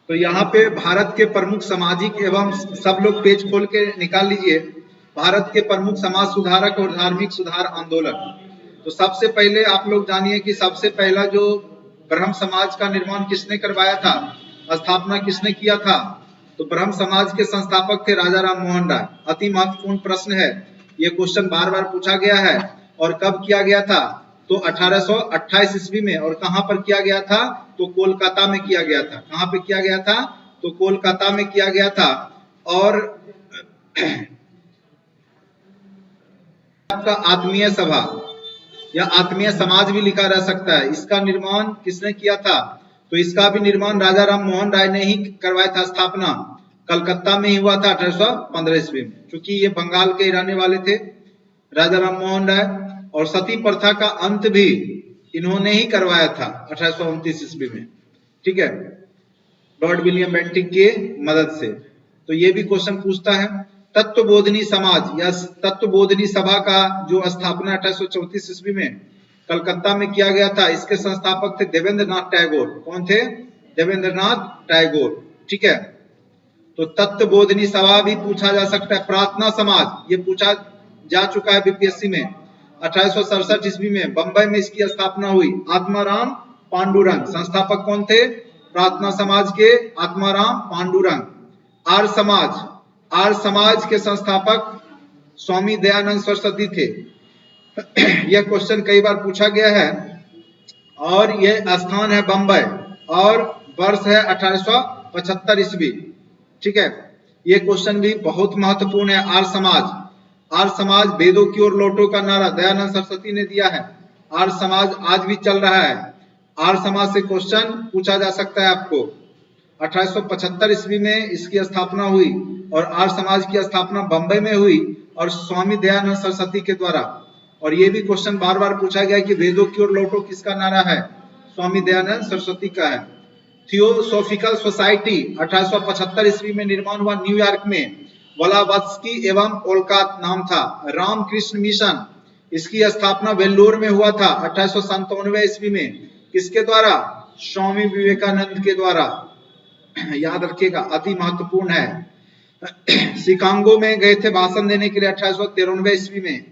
तो यहाँ पे भारत के प्रमुख सामाजिक एवं सब लोग पेज खोल के निकाल लीजिए, भारत के प्रमुख समाज सुधारक और धार्मिक सुधार आंदोलन। तो सबसे पहले आप लोग जानिए कि सबसे पहला जो ब्रह्म समाज का निर्माण किसने करवाया था, स्थापना किसने किया था? तो ब्रह्म समाज के संस्थापक थे राजा राम मोहन राय। अति महत्वपूर्ण प्रश्न है, ये क्वेश्चन बार बार पूछा गया है। और कब किया गया था? तो 1828 ईस्वी में। और कहां पर किया गया था? तो कोलकाता में किया गया था। कहां पे किया गया था? तो कोलकाता में किया गया था। और आपका आत्मीय सभा या आत्मीय समाज भी लिखा जा सकता है, इसका निर्माण किसने किया था? तो इसका भी निर्माण राजा राम मोहन राय ने ही करवाया था। स्थापना कलकत्ता में ही हुआ था 1815 ईस्वी में, क्योंकि ये बंगाल के रहने वाले थे राजा राम मोहन राय। और सती प्रथा का अंत भी इन्होंने ही करवाया था 1829 ईस्वी में, ठीक है, लॉर्ड विलियम बेंटिक के मदद से। तो ये भी क्वेश्चन पूछता है। तत्वबोधिनी समाज या तत्वबोधिनी सभा का जो स्थापना 1834 ईस्वी में कलकत्ता में किया गया था, इसके संस्थापक थे देवेंद्र नाथ टैगोर। कौन थे? देवेंद्र नाथ टैगोर, ठीक है। तो तत्वबोधिनी सभा भी पूछा जा सकता है। प्रार्थना समाज ये पूछा जा चुका है बीपीएससी में। 1867 ईस्वी में बंबई में इसकी स्थापना हुई। आत्माराम पांडुरंग संस्थापक कौन थे? प्रार्थना समाज के आत्माराम पांडुरंग। आर्य समाज के संस्थापक स्वामी दयानंद सरस्वती थे। यह क्वेश्चन कई बार पूछा गया है। और यह स्थान है बंबई और वर्ष है 1875 ईस्वी, ठीक है। यह क्वेश्चन भी बहुत महत्वपूर्ण है। आर्य समाज वेदों की ओर लौटो का नारा दयानंद सरस्वती ने दिया है। आर्य समाज आज भी चल रहा है। आर्य समाज से क्वेश्चन पूछा जा सकता है आपको। 1875 ईस्वी में इसकी स्थापना हुई और आर्य समाज की स्थापना बंबई में हुई और स्वामी दयानंद सरस्वती के द्वारा। और ये भी क्वेश्चन बार बार पूछा गया कि वेदों की ओर लौटो किसका नारा है? स्वामी दयानंद सरस्वती का है। थियोसॉफिकल सोसाइटी 1875 ईस्वी में निर्माण हुआ न्यूयॉर्क में। वलावत्स्की एवं ओलकात नाम था। रामकृष्ण मिशन इसकी स्थापना वेल्लोर में हुआ था 1897 ईस्वी में। किसके द्वारा? स्वामी विवेकानंद के द्वारा। याद रखिएगा, अति महत्वपूर्ण है। शिकागो में गए थे भाषण देने के लिए 1893 ईस्वी में।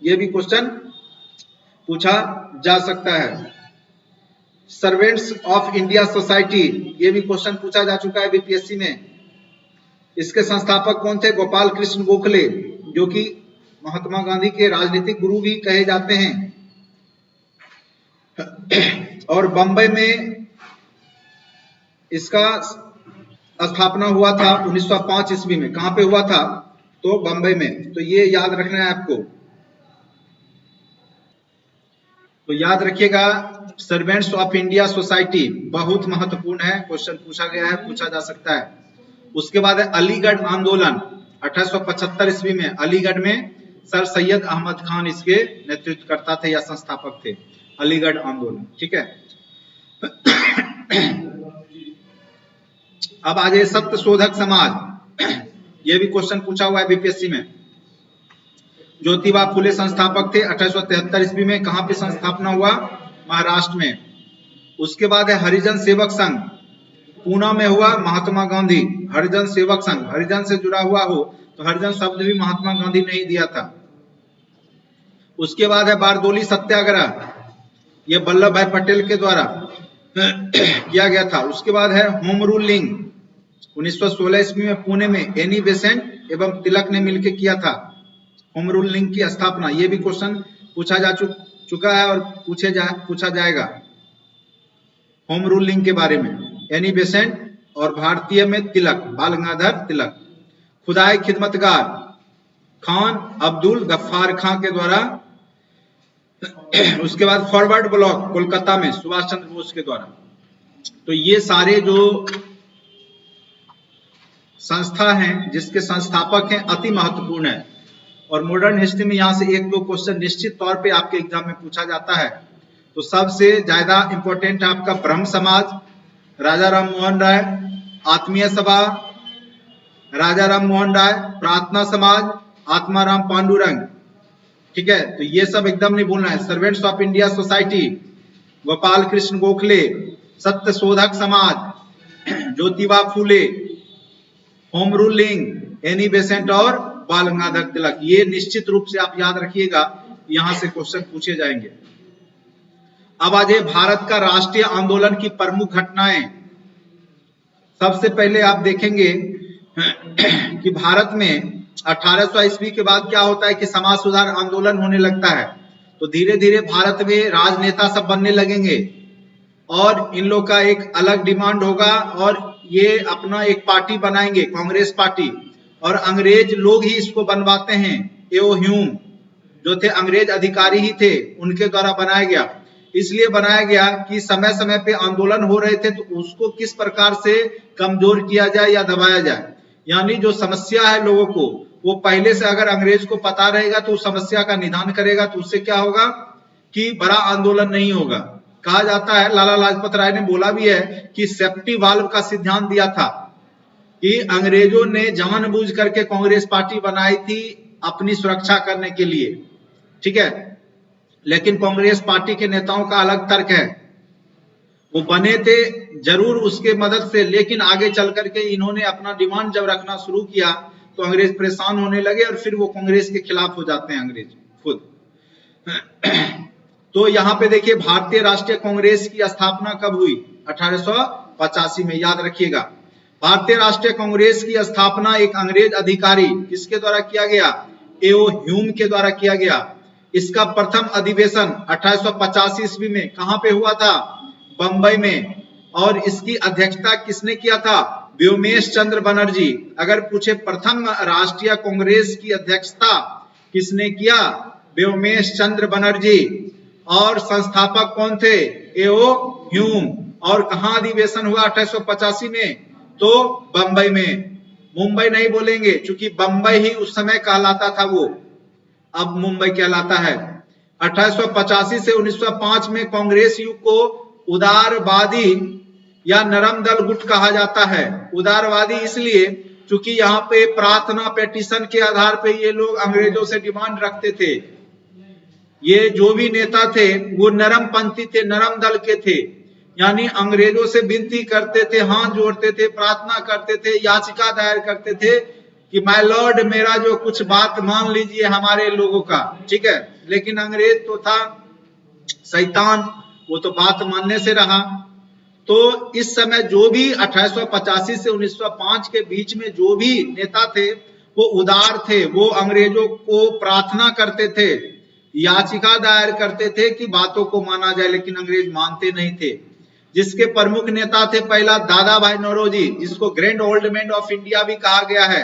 यह भी क्वेश्चन पूछा जा सकता है। सर्वेंट्स ऑफ इंडिया सोसाइटी ये भी क्वेश्चन पूछा जा चुका है बीपीएससी में। इसके संस्थापक कौन थे? गोपाल कृष्ण गोखले, जो कि महात्मा गांधी के राजनीतिक गुरु भी कहे जाते हैं। और बंबई में इसका स्थापना हुआ था 1905 ईस्वी में। कहां पे हुआ था? तो बंबई में। तो ये याद रखना है आपको। तो याद रखिएगा, सर्वेंट्स ऑफ इंडिया सोसाइटी बहुत महत्वपूर्ण है, क्वेश्चन पूछा गया है, पूछा जा सकता है। उसके बाद है अलीगढ़ आंदोलन 1875 ईस्वी में। अलीगढ़ में सर सैयद अहमद खान इसके नेतृत्वकर्ता थे या संस्थापक थे। अलीगढ़ आंदोलन, ठीक है। अब आ जाए सत्य शोधक समाज। यह भी क्वेश्चन पूछा हुआ है बीपीएससी में। ज्योतिबा फुले संस्थापक थे 1873 ईस्वी में। कहां पे संस्थापना हुआ? महाराष्ट्र में। उसके बाद है हरिजन सेवक संघ, पूना में हुआ। महात्मा गांधी हरिजन सेवक संघ, हरिजन से जुड़ा हुआ हो तो हरिजन शब्द भी महात्मा गांधी ने ही दिया था। उसके बाद है बारदोली सत्याग्रह, यह वल्लभ भाई पटेल के द्वारा किया गया था। उसके बाद है होम रूल लीग 1916 ईस्वी में पुणे में एनी बेसेंट एवं तिलक ने मिलकर किया था होम रूल लीग की स्थापना। यह भी क्वेश्चन पूछा जा चुका है और पूछा जाएगा होम रूल लीग के बारे में। एनी बेसेंट और भारतीय में तिलक, बाल गंगाधर तिलक। खुदाई खिदमतगार खान अब्दुल गफ्फार खां के द्वारा। उसके बाद फॉरवर्ड ब्लॉक कोलकाता में सुभाष चंद्र बोस के द्वारा। तो ये सारे जो संस्था हैं जिसके संस्थापक हैं अति महत्वपूर्ण है। और मॉडर्न हिस्ट्री में यहां से एक दो क्वेश्चन निश्चित तौर पे आपके एग्जाम में पूछा जाता है। तो सबसे ज्यादा इंपॉर्टेंट है आपका ब्रह्म समाज, राजा राम मोहन राय, आत्मीय सभा, राजा राम मोहन राय, प्रार्थना समाज, आत्माराम पांडुरंग, ठीक है। तो ये सब एकदम नहीं भूलना है। Servants of India society, Gopal Krishna Gokhale, सत्य शोधक समाज, Jyotiba Phule, home ruling, Annie Besant और बाल गंगाधर तिलक। ये निश्चित रूप से आप याद रखिएगा, यहां से क्वेश्चन पूछे जाएंगे। अब आज भारत का राष्ट्रीय आंदोलन की प्रमुख घटनाएं। सबसे पहले आप देखेंगे कि भारत में 1800 ईस्वी के बाद क्या होता है कि समाज सुधार आंदोलन होने लगता है। तो धीरे धीरे भारत में राजनेता सब बनने लगेंगे और इन लोग का एक अलग डिमांड होगा और ये अपना एक पार्टी बनाएंगे, कांग्रेस पार्टी, और अंग्रेज लोग ही इसको बनवाते हैं। एओ ह्यूम जो थे अंग्रेज अधिकारी ही थे, उनके द्वारा बनाया गया। इसलिए बनाया गया कि समय समय पे आंदोलन हो रहे थे तो उसको किस प्रकार से कमजोर किया जाए या दबाया जाए। यानी जो समस्या है लोगों को, वो पहले से अगर अंग्रेज को पता रहेगा तो उस समस्या का निदान करेगा, तो उससे क्या होगा कि बड़ा आंदोलन नहीं होगा। कहा जाता है, लाला लाजपत राय ने बोला भी है कि सेफ्टी वाल्व का सिद्धांत दिया था कि अंग्रेजों ने जानबूझ करके कांग्रेस पार्टी बनाई थी अपनी सुरक्षा करने के लिए, ठीक है। लेकिन कांग्रेस पार्टी के नेताओं का अलग तर्क है, वो बने थे जरूर उसके मदद से, लेकिन आगे चल करके इन्होंने अपना डिमांड जब रखना शुरू किया तो अंग्रेज परेशान होने लगे और फिर वो कांग्रेस के खिलाफ हो जाते हैं अंग्रेज खुद। तो यहाँ पे देखिए भारतीय राष्ट्रीय कांग्रेस की स्थापना कब हुई? 1885 में, याद रखिएगा। भारतीय राष्ट्रीय कांग्रेस की स्थापना एक अंग्रेज अधिकारी किसके द्वारा किया गया? एओ ह्यूम के द्वारा किया गया। इसका प्रथम अधिवेशन 1885 ईस्वी में कहां पे हुआ था? बंबई में। और इसकी अध्यक्षता किसने किया था? व्योमेश चंद्र बनर्जी। अगर पूछे प्रथम राष्ट्रीय कांग्रेस की अध्यक्षता किसने किया? व्योमेश चंद्र बनर्जी। और संस्थापक कौन थे? एओ ह्यूम। और कहां अधिवेशन हुआ 1885 में? तो बंबई में। मुंबई नहीं बोलेंगे क्योंकि बंबई ही उस समय कहलाता था, वो अब मुंबई कहलाता है। 1885 से 1905 में कांग्रेस युग को उदारवादी या नरम दल गुट कहा जाता है। उदारवादी इसलिए क्योंकि यहाँ पे प्रार्थना पेटिशन के आधार पे ये लोग अंग्रेजों से डिमांड रखते थे। ये जो भी नेता थे वो नरम पंथी थे, नरम दल के थे, यानी अंग्रेजों से विनती करते थे, हाथ जोड़ते थे, प्रार्थना करते थे, याचिका दायर करते थे कि माय लॉर्ड मेरा जो कुछ बात मान लीजिए हमारे लोगों का, ठीक है। लेकिन अंग्रेज तो था शैतान, वो तो बात मानने से रहा। तो इस समय जो भी 1885 से 1905 के बीच में जो भी नेता थे वो उदार थे, वो अंग्रेजों को प्रार्थना करते थे, याचिका दायर करते थे कि बातों को माना जाए, लेकिन अंग्रेज मानते नहीं थे। जिसके प्रमुख नेता थे पहला दादा भाई नौरोजी, जिसको grand old man of India भी कहा गया है,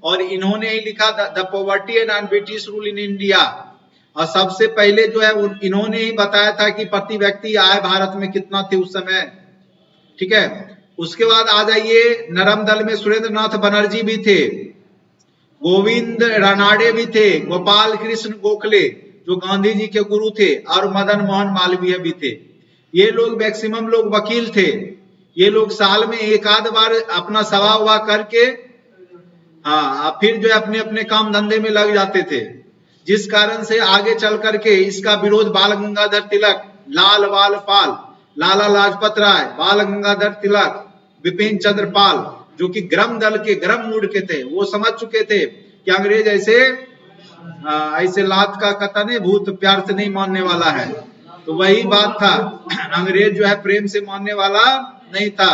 और इन्होंने ही लिखा the poverty and British rule in India. और सबसे पहले जो है इन्होंने ही बताया था कि प्रति व्यक्ति आय भारत में कितना थे उस समय, ठीक है। उसके बाद आ जाइए नरम दल में सुरेंद्र नाथ बनर्जी भी थे, गोविंद रानाडे भी थे, गोपाल कृष्ण गोखले जो गांधी जी के गुरु थे, और मदन मोहन मालवीय भी थे। ये लोग मैक्सिमम लोग वकील थे। ये लोग साल में एक आध बार अपना सभा उभा करके फिर जो है अपने अपने काम धंधे में लग जाते थे, जिस कारण से आगे चल करके इसका विरोध बाल गंगाधर तिलक, लाल बाल पाल, लाला लाजपत राय, बाल गंगाधर तिलक, विपिन चंद्र पाल, जो कि गरम दल के गरम मूड के थे, वो समझ चुके थे कि अंग्रेज ऐसे लात का कथा नहीं, भूत प्यार से नहीं मानने वाला है। तो वही बात था, अंग्रेज जो है प्रेम से मानने वाला नहीं था,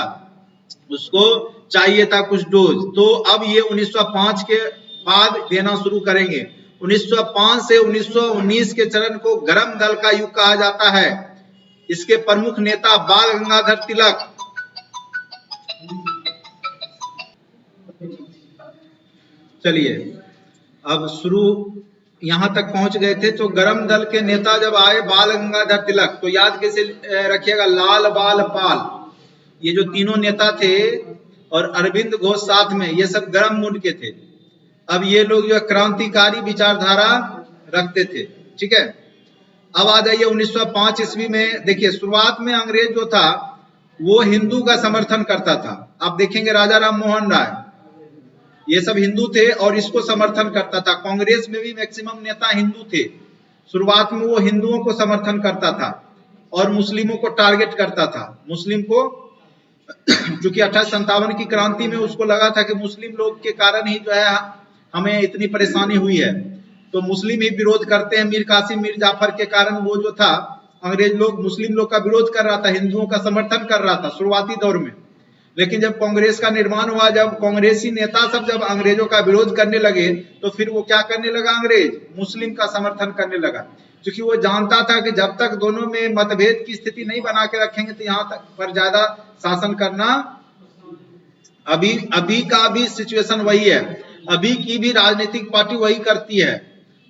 उसको चाहिए था कुछ डोज। तो अब ये 1905 के बाद देना शुरू करेंगे। 1905 से 1919 के चरण को गरम दल का युग कहा जाता है। इसके प्रमुख नेता बाल गंगाधर तिलक। चलिए अब शुरू यहां तक पहुंच गए थे। तो गरम दल के नेता जब आए बाल गंगाधर तिलक, तो याद कैसे रखिएगा, लाल बाल पाल, ये जो तीनों नेता थे और अरविंद घोष साथ में, ये सब गरम मूड के थे। अब ये लोग जो क्रांतिकारी विचारधारा रखते थे, ठीक है। अब आ जाइए 1905 ईस्वी में। देखिए शुरुआत में अंग्रेज जो था वो हिंदू का समर्थन करता था। आप देखेंगे राजा राम मोहन राय, ये सब हिंदू थे और इसको समर्थन करता था। कांग्रेस में भी मैक्सिमम नेता हिंदू थे। शुरुआत में वो हिंदुओं को समर्थन करता था और मुस्लिमों को टारगेट करता था, मुस्लिम को क्योंकि 1857 की क्रांति में उसको लगा था कि मुस्लिम लोग के कारण ही जो है हमें इतनी परेशानी हुई है, तो मुस्लिम ही विरोध करते हैं। मीर कासिम मीर जाफर के कारण वो जो था, अंग्रेज लोग मुस्लिम लोग का विरोध कर रहा था, हिंदुओं का समर्थन कर रहा था शुरुआती दौर में। लेकिन जब कांग्रेस का निर्माण हुआ, जब कांग्रेसी नेता सब जब अंग्रेजों का विरोध करने लगे, तो फिर वो क्या करने लगा, अंग्रेज मुस्लिम का समर्थन करने लगा। क्योंकि वो जानता था कि जब तक दोनों में मतभेद की स्थिति नहीं बना के रखेंगे तो यहाँ तक पर ज्यादा शासन करना, अभी का भी सिचुएशन वही है। अभी की भी राजनीतिक पार्टी वही करती है,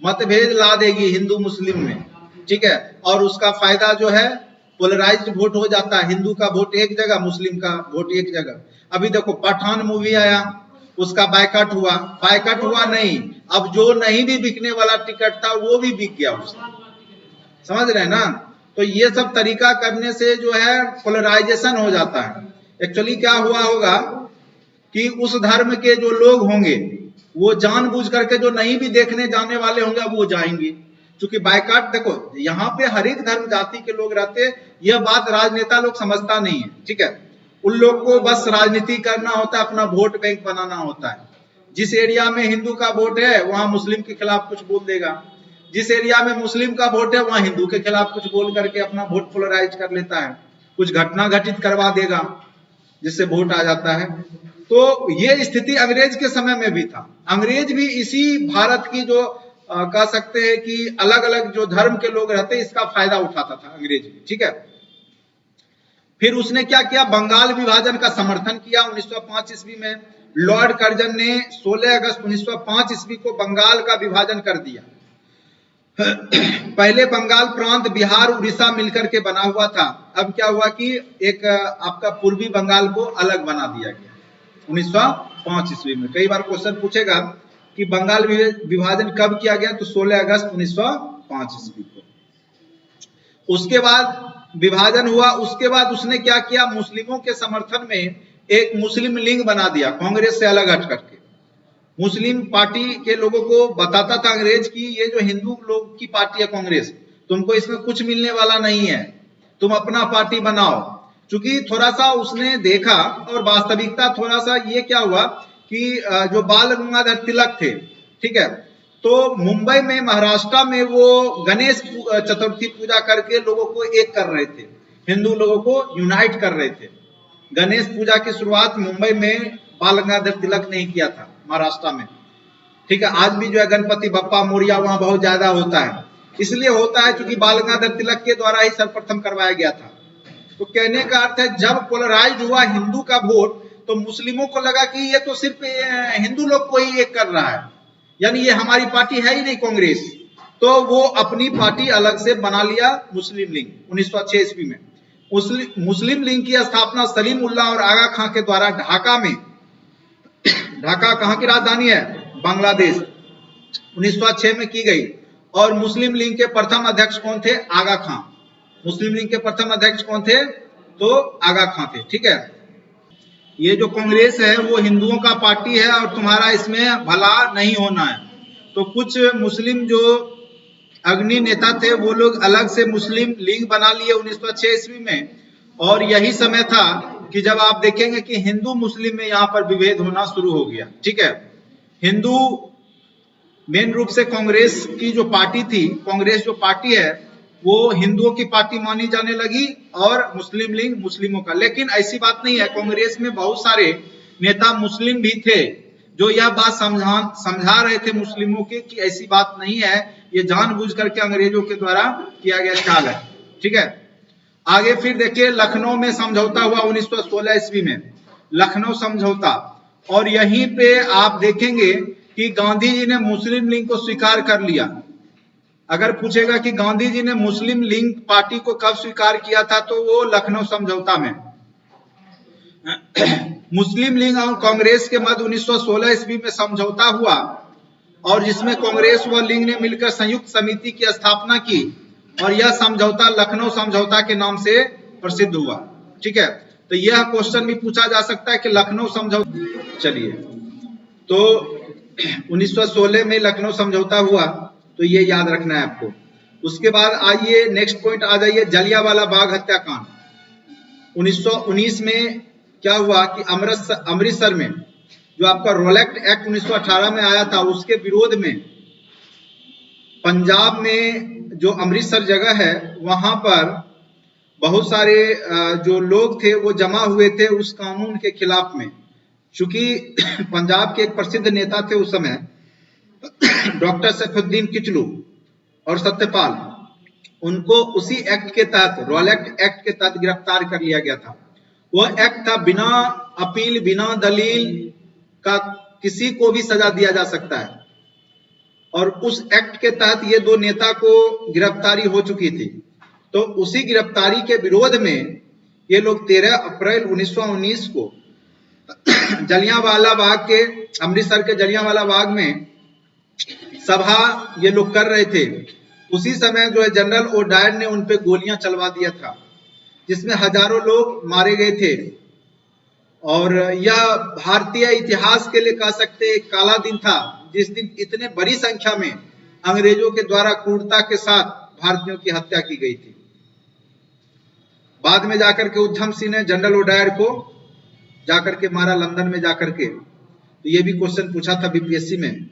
मतभेद ला देगी हिंदू मुस्लिम में, ठीक है, और उसका फायदा जो है पोलराइज्ड वोट हो जाता है, हिंदू का वोट एक जगह, मुस्लिम का वोट एक जगह। अभी देखो पठान मूवी आया, उसका बायकॉट हुआ नहीं, अब जो नहीं भी बिकने वाला टिकट था वो भी बिक गया उसका, समझ रहे हैं ना। तो ये सब तरीका करने से जो है पोलराइजेशन हो जाता है। एक्चुअली क्या हुआ होगा कि उस धर्म के जो लोग होंगे वो जानबूझ करके, जो नहीं भी देखने जाने वाले होंगे अब वो जाएंगे, क्योंकि बायकॉट, देखो यहाँ पे हर एक धर्म जाति के लोग रहते, यह बात राजनेता लोग समझता नहीं है, ठीक है। उन लोग को बस राजनीति करना होता है, अपना वोट बैंक बनाना होता है। जिस एरिया में हिंदू का वोट है वहां मुस्लिम के खिलाफ कुछ बोल देगा, जिस एरिया में मुस्लिम का वोट है वहां हिंदू के खिलाफ कुछ बोल करके अपना वोट पोलराइज कर लेता है, कुछ घटना घटित करवा देगा जिससे वोट आ जाता है। तो ये स्थिति अंग्रेज के समय में भी था। अंग्रेज भी इसी भारत की जो कह सकते हैं कि अलग अलग जो धर्म के लोग रहते इसका फायदा उठाता था अंग्रेज भी, ठीक है। फिर उसने क्या किया, बंगाल विभाजन का समर्थन किया 1905 ईस्वी में। लॉर्ड कर्जन ने 16 अगस्त 1905 ईस्वी को बंगाल का विभाजन कर दिया। पहले बंगाल प्रांत बिहार उड़ीसा मिलकर के बना हुआ था, अब क्या हुआ कि एक आपका पूर्वी बंगाल को अलग बना दिया गया 1905 ईस्वी में। कई बार क्वेश्चन पूछेगा कि बंगाल विभाजन कब किया गया, तो 16 अगस्त 1905 ईस्वी को। उसके बाद विभाजन हुआ, उसके बाद उसने क्या किया, मुस्लिमों के समर्थन में एक मुस्लिम लीग बना दिया, कांग्रेस से अलग हट करके। मुस्लिम पार्टी के लोगों को बताता था अंग्रेज की ये जो हिंदू लोग की पार्टी है कांग्रेस, तुमको इसमें कुछ मिलने वाला नहीं है, तुम अपना पार्टी बनाओ। क्योंकि थोड़ा सा उसने देखा, और वास्तविकता थोड़ा सा ये क्या हुआ कि जो बाल गंगाधर तिलक थे, ठीक है, तो मुंबई में, महाराष्ट्र में वो गणेश चतुर्थी पूजा करके लोगों को एक कर रहे थे, हिंदू लोगों को यूनाइट कर रहे थे। गणेश पूजा की शुरुआत मुंबई में बाल गंगाधर तिलक ने किया था, महाराष्ट्र में, ठीक है। आज भी जो है गणपति बप्पा मोरिया वहां बहुत ज्यादा होता है, इसलिए होता है क्योंकि बाल गंगाधर तिलक के द्वारा ही सर्वप्रथम करवाया गया था। तो कहने का अर्थ है जब पोलराइज हुआ हिंदू का वोट, तो मुस्लिमों को लगा कि ये तो सिर्फ हिंदू लोग को ही एक कर रहा है, यानी ये हमारी पार्टी है ही नहीं कांग्रेस। तो वो अपनी पार्टी अलग से बना लिया, मुस्लिम लीग 1906 ईस्वी में। मुस्लिम लीग की स्थापना सलीम उल्लाह और आगा खां के द्वारा ढाका में, ढाका कहाँ की राजधानी है, बांग्लादेश, 1906 में की गई। और मुस्लिम लीग के प्रथम अध्यक्ष कौन थे, आगा खां। मुस्लिम लीग के प्रथम अध्यक्ष कौन थे, तो आगा खां थे, ठीक है। ये जो कांग्रेस है वो हिंदुओं का पार्टी है और तुम्हारा इसमें भला नहीं होना है। तो कुछ मुस्लिम जो अग्नि नेता थे वो लोग अलग से मुस्लिम लीग बना लिए 1906 ईस्वी में। और यही समय था कि जब आप देखेंगे कि हिंदू मुस्लिम में यहाँ पर विभेद होना शुरू हो गया, ठीक है। हिंदू मेन रूप से कांग्रेस की जो पार्टी थी, कांग्रेस जो पार्टी है वो हिंदुओं की पार्टी मानी जाने लगी और मुस्लिम लीग मुस्लिमों का। लेकिन ऐसी बात नहीं है, कांग्रेस में बहुत सारे नेता मुस्लिम भी थे जो यह बात समझा रहे थे मुस्लिमों के कि ऐसी बात नहीं है, ये जानबूझ करके अंग्रेजों के द्वारा किया गया चाल है, ठीक है। आगे फिर देखिए लखनऊ में समझौता हुआ 1916 ईस्वी में, लखनऊ समझौता। और यहीं पे आप देखेंगे कि गांधी जी ने मुस्लिम लीग को स्वीकार कर लिया। अगर पूछेगा कि गांधी जी ने मुस्लिम लीग पार्टी को कब स्वीकार किया था, तो वो लखनऊ समझौता में। मुस्लिम लीग और कांग्रेस के मध्य 1916 ईस्वी में समझौता हुआ और जिसमें कांग्रेस व लीग ने मिलकर संयुक्त समिति की स्थापना की और यह समझौता लखनऊ समझौता के नाम से प्रसिद्ध हुआ, ठीक है। तो यह क्वेश्चन भी पूछा जा सकता है कि लखनऊ समझौता, चलिए, तो 1916 में लखनऊ समझौता हुआ, तो ये याद रखना है आपको। उसके बाद आइए नेक्स्ट पॉइंट आ जाइए, जलियांवाला बाग हत्याकांड 1919 में क्या हुआ कि अमृतसर में जो आपका रोलेक्ट एक्ट 1918 में आया था, उसके विरोध में पंजाब में जो अमृतसर जगह है वहां पर बहुत सारे जो लोग थे वो जमा हुए थे उस कानून के खिलाफ में। चूंकि पंजाब के एक प्रसिद्ध नेता थे उस समय डॉक्टर सैफुद्दीन किचलू और सत्यपाल, उनको उसी एक्ट के तहत, रोलेक्ट एक्ट के तहत गिरफ्तार कर लिया गया था। वह एक्ट था बिना अपील, बिना दलील का किसी को भी सजा दिया जा सकता है, और उस एक्ट के तहत ये दो नेता को गिरफ्तारी हो चुकी थी। तो उसी गिरफ्तारी के विरोध में ये लोग 13 अप्रैल 1919 को जलियांवाला बाग के, अमृतसर के जलियांवाला बाग में सभा ये लोग कर रहे थे। उसी समय जो है जनरल ओ डायर ने उन पे गोलियां चलवा दिया था, जिसमें हजारों लोग मारे गए थे। और यह भारतीय इतिहास के लिए कह सकते एक काला दिन था, जिस दिन इतने बड़ी संख्या में अंग्रेजों के द्वारा क्रूरता के साथ भारतीयों की हत्या की गई थी। बाद में जाकर के उधम सिंह ने जनरल ओडायर को जाकर के मारा, लंदन में जाकर के। तो ये भी क्वेश्चन पूछा था बीपीएससी में,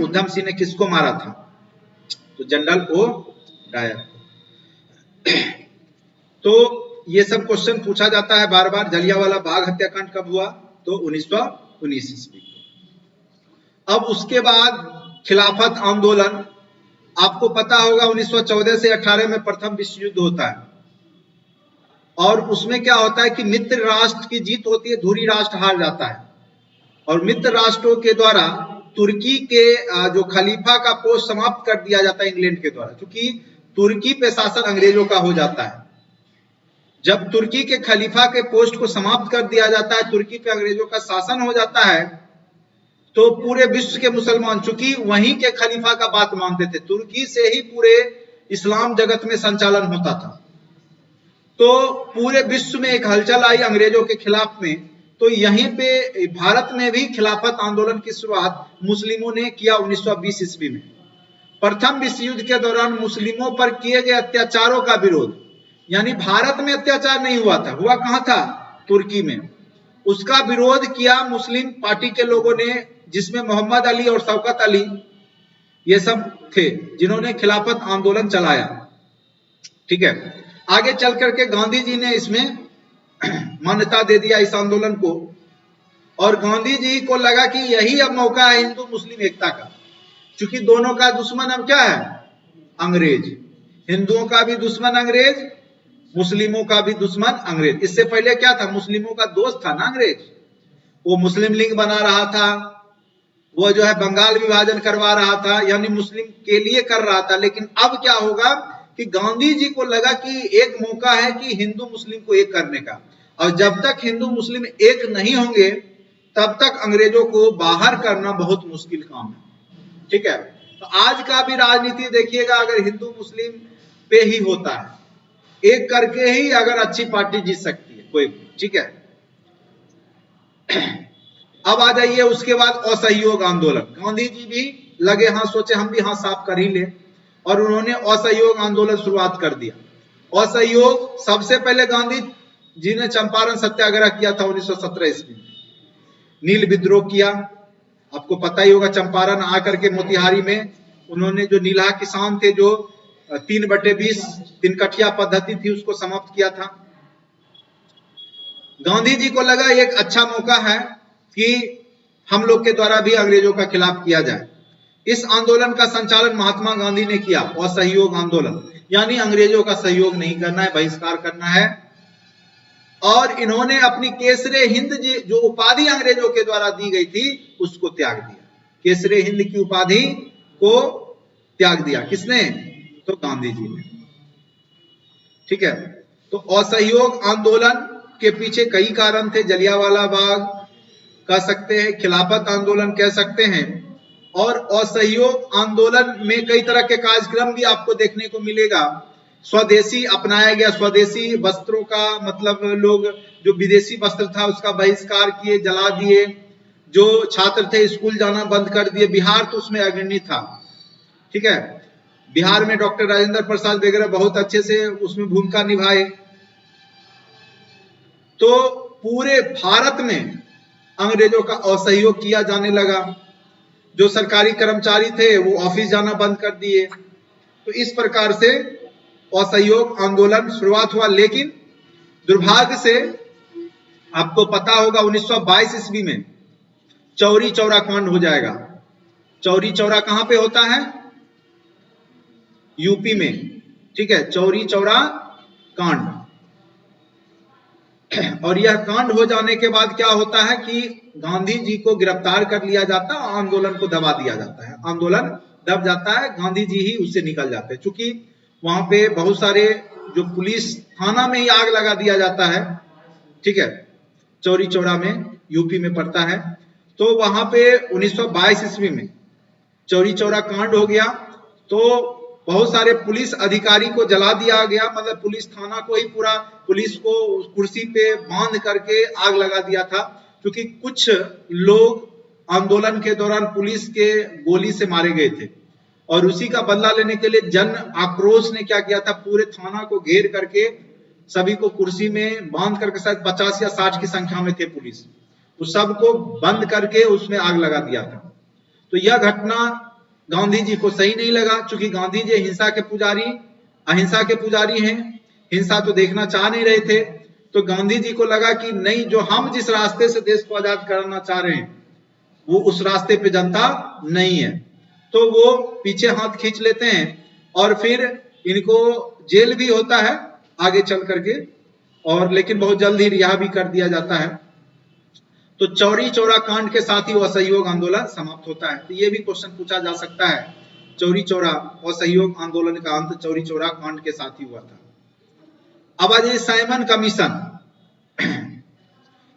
उधम सिंह ने किसको मारा था? तो जनरल ओ डायर। तो ये सब क्वेश्चन पूछा जाता है बार बार। जलियांवाला बाग हत्याकांड कब हुआ? तो 1919 ईस्वी को। अब उसके बाद खिलाफत आंदोलन, आपको पता होगा 1914 से 18 में प्रथम विश्व युद्ध होता है, और उसमें क्या होता है कि मित्र राष्ट्र की जीत होती है, धुरी राष्ट्र हार जाता है। और मित्र राष्ट्रों के द्वारा तुर्की के जो खलीफा का पोस्ट समाप्त कर दिया जाता है इंग्लैंड के द्वारा, क्योंकि तुर्की पे शासन अंग्रेजों का हो जाता है। जब तुर्की के खलीफा के पोस्ट को समाप्त कर दिया जाता है, तुर्की पे अंग्रेजों का शासन हो जाता है, तो पूरे विश्व के मुसलमान, चूंकि वहीं के खलीफा का बात मानते थे, तुर्की से ही पूरे इस्लाम जगत में संचालन होता था, तो पूरे विश्व में एक हलचल आई अंग्रेजों के खिलाफ में। तो यहीं पे भारत में भी खिलाफत आंदोलन की शुरुआत मुस्लिमों ने किया 1920 ईस्वी में। प्रथम विश्व युद्ध के दौरान मुस्लिमों पर किए गए अत्याचारों का विरोध, यानी भारत में अत्याचार नहीं हुआ था, हुआ कहां था? तुर्की में। उसका विरोध किया मुस्लिम पार्टी के लोगों ने, जिसमें मोहम्मद अली और शौकत अली ये सब थे, जिन्होंने खिलाफत आंदोलन चलाया। ठीक है, आगे चल करके गांधी जी ने इसमें मान्यता दे दिया इस आंदोलन को, और गांधी जी को लगा कि यही अब मौका है हिंदू मुस्लिम एकता का, क्योंकि दोनों का दुश्मन अब क्या है? अंग्रेज। हिंदुओं का भी दुश्मन अंग्रेज, मुस्लिमों का भी दुश्मन अंग्रेज। इससे पहले क्या था? मुस्लिमों का दोस्त था ना अंग्रेज, वो मुस्लिम लीग बना रहा था, वो जो है बंगाल विभाजन करवा रहा था, यानी मुस्लिम के लिए कर रहा था। लेकिन अब क्या होगा कि गांधी जी को लगा कि एक मौका है कि हिंदू मुस्लिम को एक करने का, और जब तक हिंदू मुस्लिम एक नहीं होंगे तब तक अंग्रेजों को बाहर करना बहुत मुश्किल काम है। ठीक है, तो आज का भी राजनीति देखिएगा, अगर हिंदू मुस्लिम पे ही होता है, एक करके ही अगर अच्छी पार्टी जीत सकती है कोई। ठीक है, अब आ जाइए उसके बाद असहयोग आंदोलन। गांधी जी भी लगे, हाँ सोचे हम भी हाँ साफ कर ही ले, और उन्होंने असहयोग आंदोलन शुरुआत कर दिया। असहयोग, सबसे पहले गांधी जी ने चंपारण सत्याग्रह किया था 1917 ईस्वी में, नील विद्रोह किया। आपको पता ही होगा, चंपारण आकर के मोतिहारी में उन्होंने जो नीलाहा किसान थे, जो 3/20 तिनकठिया पद्धति थी, उसको समाप्त किया था। गांधी जी को लगा एक अच्छा मौका है कि हम लोग के द्वारा भी अंग्रेजों का खिलाफ किया जाए। इस आंदोलन का संचालन महात्मा गांधी ने किया, असहयोग आंदोलन, यानी अंग्रेजों का सहयोग नहीं करना है, बहिष्कार करना है। और इन्होंने अपनी केसरे हिंद जो उपाधि अंग्रेजों के द्वारा दी गई थी उसको त्याग दिया। केसरे हिंद की उपाधि को त्याग दिया। किसने? तो गांधी जी ने। ठीक है, तो असहयोग आंदोलन के पीछे कई कारण थे। जलियांवाला बाग कह सकते हैं, खिलाफत आंदोलन कह सकते हैं, और असहयोग आंदोलन में कई तरह के कार्यक्रम भी आपको देखने को मिलेगा। स्वदेशी अपनाया गया, स्वदेशी वस्त्रों का मतलब लोग जो विदेशी वस्त्र था उसका बहिष्कार किए, जला दिए। जो छात्र थे स्कूल जाना बंद कर दिए। बिहार तो उसमें अग्रणी था। ठीक है, बिहार में डॉक्टर राजेंद्र प्रसाद वगैरह बहुत अच्छे से उसमें भूमिका निभाए। तो पूरे भारत में अंग्रेजों का असहयोग किया जाने लगा। जो सरकारी कर्मचारी थे वो ऑफिस जाना बंद कर दिए। तो इस प्रकार से असहयोग आंदोलन शुरुआत हुआ। लेकिन दुर्भाग्य से आपको पता होगा 1922 ईस्वी में चौरी चौरा कांड हो जाएगा। चौरी चौरा कहां पे होता है? यूपी में, ठीक है, चौरी चौरा कांड। और यह कांड हो जाने के बाद क्या होता है कि गांधी जी को गिरफ्तार कर लिया जाता है, आंदोलन को दबा दिया जाता है। आंदोलन दब जाता है, गांधी जी ही उससे निकल जाते हैं। चूंकि वहां पे बहुत सारे जो पुलिस थाना में ही आग लगा दिया जाता है, ठीक है, चौरी चौरा में, यूपी में पड़ता है। तो वहां पे 1922 ईस्वी में चौरी चौरा कांड हो गया। तो बहुत सारे पुलिस अधिकारी को जला दिया गया, मतलब पुलिस थाना को ही पूरा पुलिस को कुर्सी पे बांध करके आग लगा दिया था। क्योंकि कुछ लोग आंदोलन के दौरान पुलिस के गोली से मारे गए थे और उसी का बदला लेने के लिए जन आक्रोश ने क्या किया था, पूरे थाना को घेर करके सभी को कुर्सी में बांध करके, शायद 50 या 60 की संख्या में थे पुलिस, उस सबको बंद करके उसमें आग लगा दिया था। तो यह घटना गांधी जी को सही नहीं लगा। चूंकि गांधी जी हिंसा के पुजारी, अहिंसा के पुजारी हैं, हिंसा तो देखना चाह नहीं रहे थे। तो गांधी जी को लगा कि नहीं, जो हम जिस रास्ते से देश को आजाद कराना चाह रहे हैं वो उस रास्ते पे जनता नहीं है। तो वो पीछे हाथ खींच लेते हैं और फिर इनको जेल भी होता है आगे चल करके, और लेकिन बहुत जल्द ही रिहा भी कर दिया जाता है। तो चौरी चौरा कांड के साथ ही वो असहयोग आंदोलन समाप्त होता है। तो ये भी क्वेश्चन पूछा जा सकता है, चौरी चौरा असहयोग आंदोलन का अंत चौरी चौरा कांड के साथ ही हुआ था। अब आ जाइए साइमन कमीशन।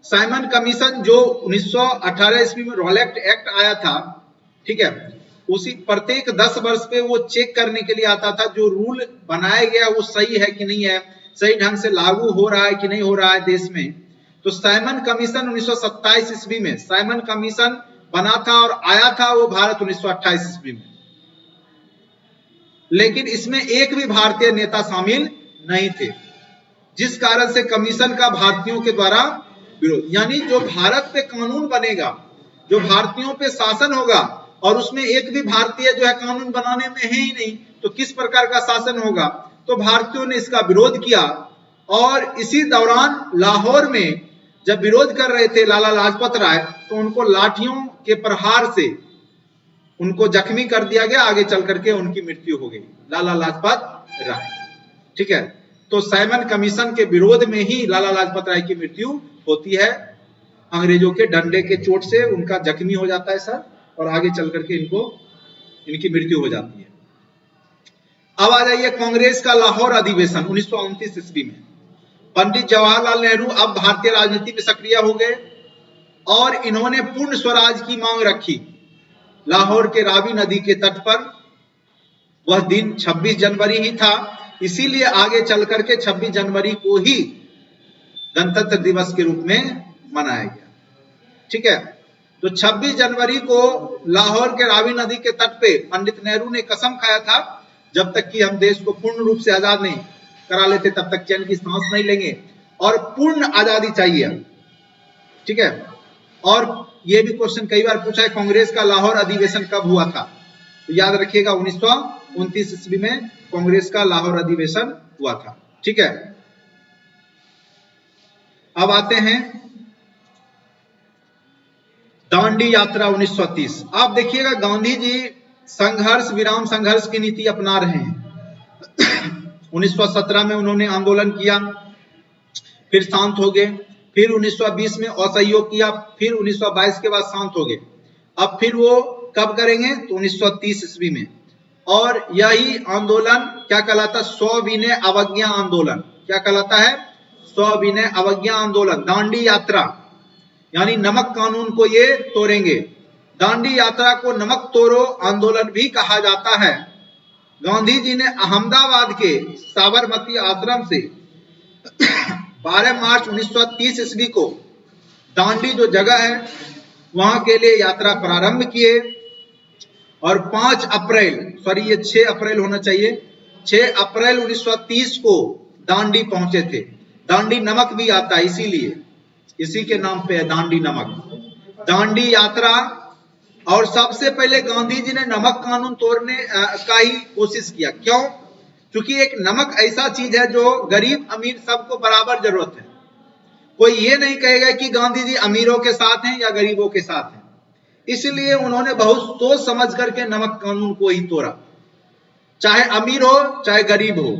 साइमन कमीशन जो 1918 ईस्वी में रॉलेट एक्ट आया था, ठीक है, उसी प्रत्येक 10 वर्ष पे वो चेक करने के लिए आता था जो रूल बनाया गया वो सही है कि नहीं है, सही ढंग से लागू हो रहा है कि नहीं हो रहा है देश में। तो साइमन कमीशन 1927 ईस्वी में साइमन कमीशन बना था और आया था वो भारत 1928 ईस्वी में। लेकिन इसमें एक भी भारतीय नेता शामिल नहीं थे, जिस कारण से कमीशन का भारतीयों के द्वारा विरोध, यानी जो भारत पे कानून बनेगा, जो भारतीयों पे शासन होगा और उसमें एक भी भारतीय जो है कानून बनाने में है ही नहीं, तो किस प्रकार का शासन होगा। तो भारतीयों ने इसका विरोध किया और इसी दौरान लाहौर में जब विरोध कर रहे थे लाला लाजपत राय, तो उनको लाठियों के प्रहार से उनको जख्मी कर दिया गया। आगे चल करके उनकी मृत्यु हो गई, लाला लाजपत राय, ठीक है। तो साइमन कमीशन के विरोध में ही लाला लाजपत राय की मृत्यु होती है, अंग्रेजों के डंडे के चोट से उनका जख्मी हो जाता है सर, और आगे चल करके इनकी मृत्यु हो जाती है। अब आ जाइए कांग्रेस का लाहौर अधिवेशन 1929 ईस्वी में। पंडित जवाहरलाल नेहरू अब भारतीय राजनीति में सक्रिय हो गए और इन्होंने पूर्ण स्वराज की मांग रखी लाहौर के रावी नदी के तट पर। वह दिन 26 जनवरी ही था, इसीलिए आगे चल करके 26 जनवरी को ही गणतंत्र दिवस के रूप में मनाया गया, ठीक है। तो 26 जनवरी को लाहौर के रावी नदी के तट पे पंडित नेहरू ने कसम खाया था, जब तक कि हम देश को पूर्ण रूप से आजाद नहीं करा लेते तब तक चैन की सांस नहीं लेंगे और पूर्ण आजादी चाहिए, ठीक है। और ये भी क्वेश्चन कई बार पूछा है, कांग्रेस का लाहौर अधिवेशन कब हुआ था? तो याद रखिएगा 1929 ईस्वी में कांग्रेस का लाहौर अधिवेशन हुआ था, ठीक है। अब आते हैं दांडी यात्रा 1930। आप देखिएगा गांधी जी संघर्ष विराम संघर्ष की नीति अपना रहे हैं। 1917 में उन्होंने आंदोलन किया, फिर शांत हो गए, फिर 1920 में असहयोग किया, फिर 1922 के बाद शांत हो गए। अब फिर वो कब करेंगे? तो 1930 ईस्वी में। और यही आंदोलन क्या कहलाता? सविनय अवज्ञा आंदोलन। क्या कहलाता है? सविनय अवज्ञा आंदोलन। दांडी यात्रा यानी नमक कानून को ये तोड़ेंगे। दांडी यात्रा को नमक तोड़ो आंदोलन भी कहा जाता है। गांधी जी ने अहमदाबाद के साबरमती आश्रम से 12 मार्च 1930 ईस्वी को दांडी जो जगह है वहां के लिए यात्रा प्रारंभ किए और 5 अप्रैल, सॉरी ये 6 अप्रैल होना चाहिए, 6 अप्रैल 1930 को दांडी पहुंचे थे। दांडी नमक भी आता है इसीलिए इसी के नाम पे है दांडी नमक, दांडी यात्रा। और सबसे पहले गांधी जी ने नमक कानून तोड़ने का ही कोशिश किया। क्यों? क्योंकि एक नमक ऐसा चीज है जो गरीब अमीर सबको बराबर जरूरत है। कोई ये नहीं कहेगा कि गांधी जी अमीरों के साथ हैं या गरीबों के साथ हैं। इसलिए उन्होंने बहुत सोच समझ करके नमक कानून को ही तोड़ा। चाहे अमीर हो चाहे गरीब हो,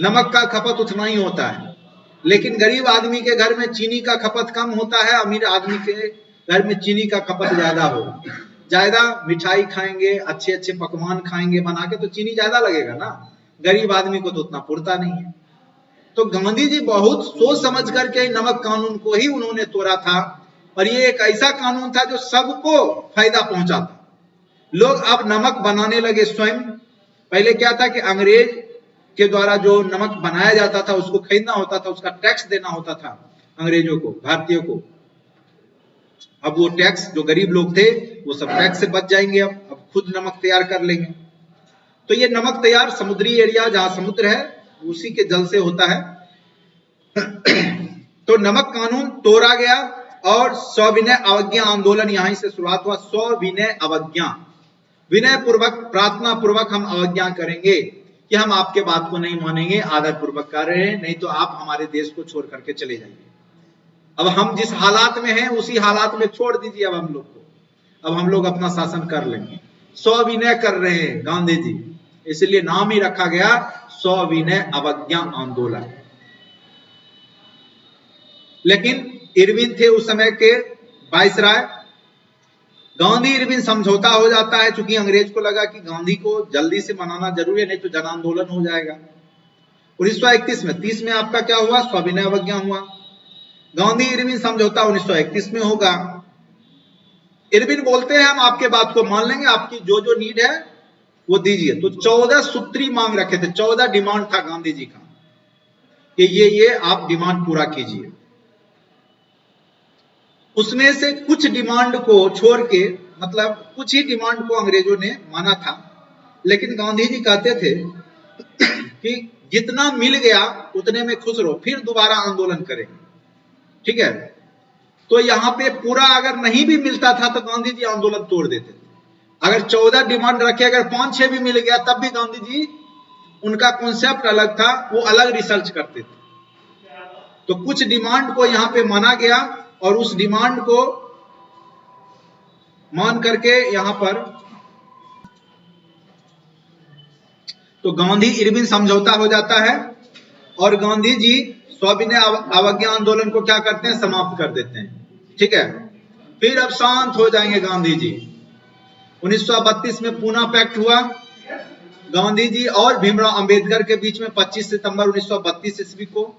नमक का खपत उतना ही होता है। लेकिन गरीब आदमी के घर में चीनी का खपत कम होता है, अमीर आदमी के घर में चीनी का खपत ज्यादा होगा। ज्यादा मिठाई खाएंगे, अच्छे अच्छे पकवान खाएंगे बना के, तो चीनी ज्यादा लगेगा ना, गरीब आदमी को तो उतना पुरता नहीं है। तो गांधी जी बहुत सोच समझ करके नमक कानून को ही उन्होंने तोड़ा था। और ये एक ऐसा कानून था जो सबको फायदा पहुंचा था। लोग अब नमक बनाने लगे स्वयं। पहले क्या था कि अंग्रेज के द्वारा जो नमक बनाया जाता था उसको खरीदना होता था, उसका टैक्स देना होता था अंग्रेजों को, भारतीयों को। अब वो टैक्स, जो गरीब लोग थे वो सब टैक्स से बच जाएंगे, अब खुद नमक तैयार कर लेंगे। तो ये नमक तैयार समुद्री एरिया जहां समुद्र है उसी के जल से होता है। तो नमक कानून तोड़ा गया और सविनय अवज्ञा आंदोलन यहीं से शुरुआत हुआ। सविनय अवज्ञा, विनय पूर्वक, प्रार्थना पूर्वक हम अवज्ञा करेंगे कि हम आपके बात को नहीं मानेंगे, आदर पूर्वक कर रहे हैं, नहीं तो आप हमारे देश को छोड़ करके चले जाइए। अब हम जिस हालात में हैं उसी हालात में छोड़ दीजिए अब हम लोग को, अब हम लोग अपना शासन कर लेंगे। सविनय कर रहे हैं गांधी जी, इसलिए नाम ही रखा गया सविनय अवज्ञा आंदोलन। लेकिन इरविन थे उस समय के वायसराय। गांधी इरविन समझौता हो जाता है, क्योंकि अंग्रेज को लगा कि गांधी को जल्दी से मनाना जरूरी है, नहीं तो जन आंदोलन हो जाएगा। 1931 में 30 में आपका क्या हुआ? सविनय अवज्ञा हुआ। गांधी इरविन समझौता 1931 में होगा। इरविन बोलते हैं हम आपके बात को मान लेंगे, आपकी जो जो नीड है वो दीजिए। तो 14 सूत्री मांग रखे थे, 14 डिमांड था गांधी जी का कि ये आप डिमांड पूरा कीजिए। उसमें से कुछ डिमांड को छोड़ के, मतलब कुछ ही डिमांड को अंग्रेजों ने माना था, लेकिन गांधी जी कहते थे कि जितना मिल गया उतने में खुश रहो, फिर दोबारा आंदोलन करेंगे। ठीक है, तो यहाँ पे पूरा अगर नहीं भी मिलता था तो गांधी जी आंदोलन तोड़ देते थे। अगर 14 डिमांड रखे, अगर 5-6 भी मिल गया तब भी गांधी जी, उनका कॉन्सेप्ट अलग था, वो अलग रिसर्च करते थे। तो कुछ डिमांड को यहाँ पे माना गया और उस डिमांड को मान करके यहां पर तो गांधी इरविन समझौता हो जाता है और गांधी जी सविनय अवज्ञा आंदोलन को क्या करते हैं? समाप्त कर देते हैं। ठीक है, फिर अब शांत हो जाएंगे गांधी जी। 1932 में पूना पैक्ट हुआ गांधी जी और भीमराव अंबेडकर के बीच में 25 सितंबर 1932 ईस्वी को,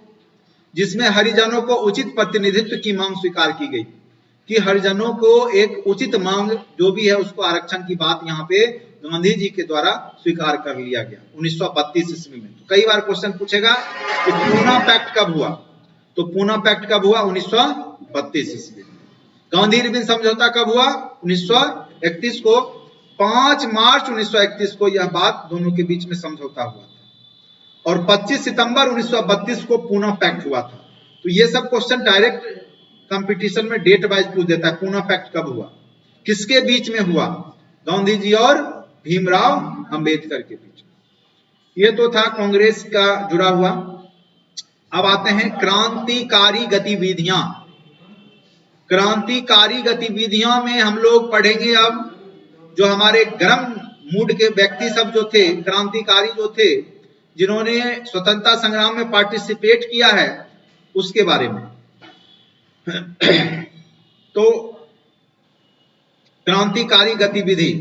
जिसमें हरिजनों को उचित प्रतिनिधित्व की मांग स्वीकार की गई कि हरिजनों को एक उचित मांग जो भी है उसको आरक्षण की बात यहाँ पे गांधी जी के द्वारा स्वीकार कर लिया गया 1932 ईस्वी में। तो कई बार क्वेश्चन पूछेगा कि पूना पैक्ट कब हुआ? तो पूना पैक्ट कब हुआ? 1932 ईस्वी में। गांधी इरविन समझौता कब हुआ? 1931 को। 5 मार्च 1931 को यह बात दोनों के बीच में समझौता हुआ था और 25 सितंबर 1932 को पूना पैक्ट हुआ था। तो ये सब क्वेश्चन डायरेक्ट कंपटीशन में डेट वाइज पूछ देता है। पूना पैक्ट कब हुआ, किसके बीच में हुआ? गांधी जी और भीमराव अंबेडकर के बीच में। ये तो था कांग्रेस का जुड़ा हुआ। अब आते हैं क्रांतिकारी गतिविधियां। क्रांतिकारी गतिविधियां में हम लोग पढ़ेंगे अब जो हमारे गर्म मूड के व्यक्ति सब जो थे, क्रांतिकारी जो थे, जिन्होंने स्वतंत्रता संग्राम में पार्टिसिपेट किया है, उसके बारे में। तो क्रांतिकारी गतिविधि,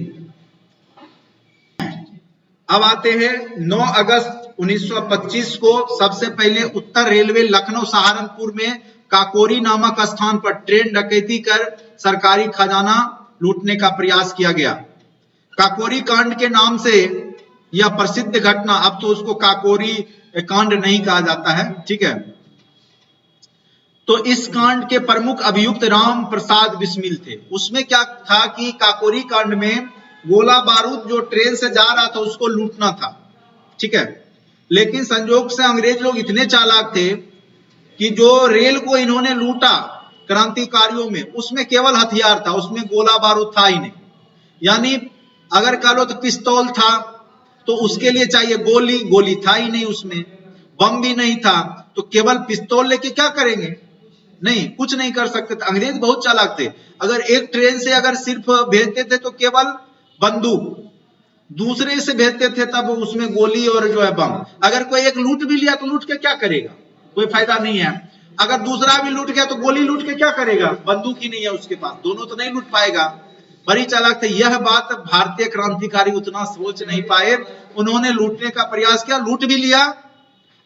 अब आते हैं 9 अगस्त 1925 को सबसे पहले उत्तर रेलवे लखनऊ सहारनपुर में काकोरी नामक स्थान पर ट्रेन डकैती कर सरकारी खजाना लूटने का प्रयास किया गया। काकोरी कांड के नाम से यह प्रसिद्ध घटना, अब तो उसको काकोरी कांड नहीं कहा जाता है, ठीक है। तो इस कांड के प्रमुख अभियुक्त राम प्रसाद बिस्मिल थे। उसमें क्या था कि काकोरी कांड में गोला बारूद जो ट्रेन से जा रहा था उसको लूटना था, ठीक है। लेकिन संजोग से अंग्रेज लोग इतने चालाक थे कि जो रेल को इन्होंने लूटा, क्रांतिकारियों में, उसमें केवल हथियार था, उसमें गोला बारूद था ही नहीं। यानी अगर कह लो तो पिस्तौल था, तो उसके लिए चाहिए गोली, गोली था ही नहीं उसमें। बम भी नहीं था, तो केवल पिस्तौल लेके क्या करेंगे? नहीं, कुछ नहीं कर सकते थे। अंग्रेज बहुत चालाक थे। अगर एक ट्रेन से अगर सिर्फ भेजते थे तो केवल बंदूक, दूसरे से भेजते थे तब उसमें गोली और जो है बम। अगर कोई एक लूट भी लिया तो लूट के क्या करेगा? कोई फायदा नहीं है। अगर दूसरा भी लूट गया तो गोली लूट के क्या करेगा? बंदूक ही नहीं है उसके पास, दोनों तो नहीं लूट पाएगा। बड़ी चालाक थे। यह बात भारतीय क्रांतिकारी उतना सोच नहीं पाए, उन्होंने लूटने का प्रयास किया, लूट भी लिया।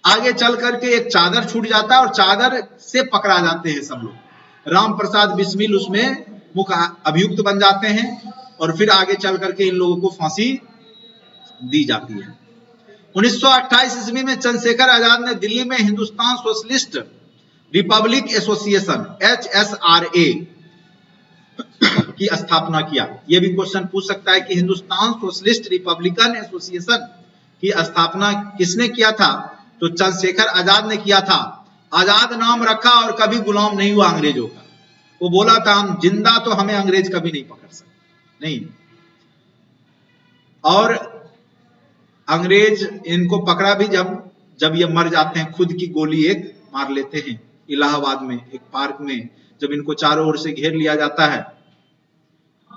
आगे चल करके एक चादर छूट जाता है और चादर से पकड़ा जाते हैं सब लोग। राम प्रसाद बिस्मिल उसमें मुख्य अभियुक्त बन जाते हैं और फिर आगे चल करके इन लोगों को फांसी दी जाती है। 1928 ईस्वी में चंद्रशेखर आजाद ने दिल्ली में Hindustan socialist Republic association HSRA की स्थापना किया। यह भी क्वेश्चन पूछ सकता है कि हिंदुस्तान सोशलिस्ट रिपब्लिकन एसोसिएशन की स्थापना किसने किया था? तो चंद्रशेखर आजाद ने किया था। आजाद नाम रखा और कभी गुलाम नहीं हुआ अंग्रेजों का। वो बोला था हम जिंदा तो हमें अंग्रेज कभी नहीं पकड़ सकते, नहीं। और अंग्रेज इनको पकड़ा भी जब ये मर जाते हैं, खुद की गोली एक मार लेते हैं इलाहाबाद में एक पार्क में, जब इनको चारों ओर से घेर लिया जाता है।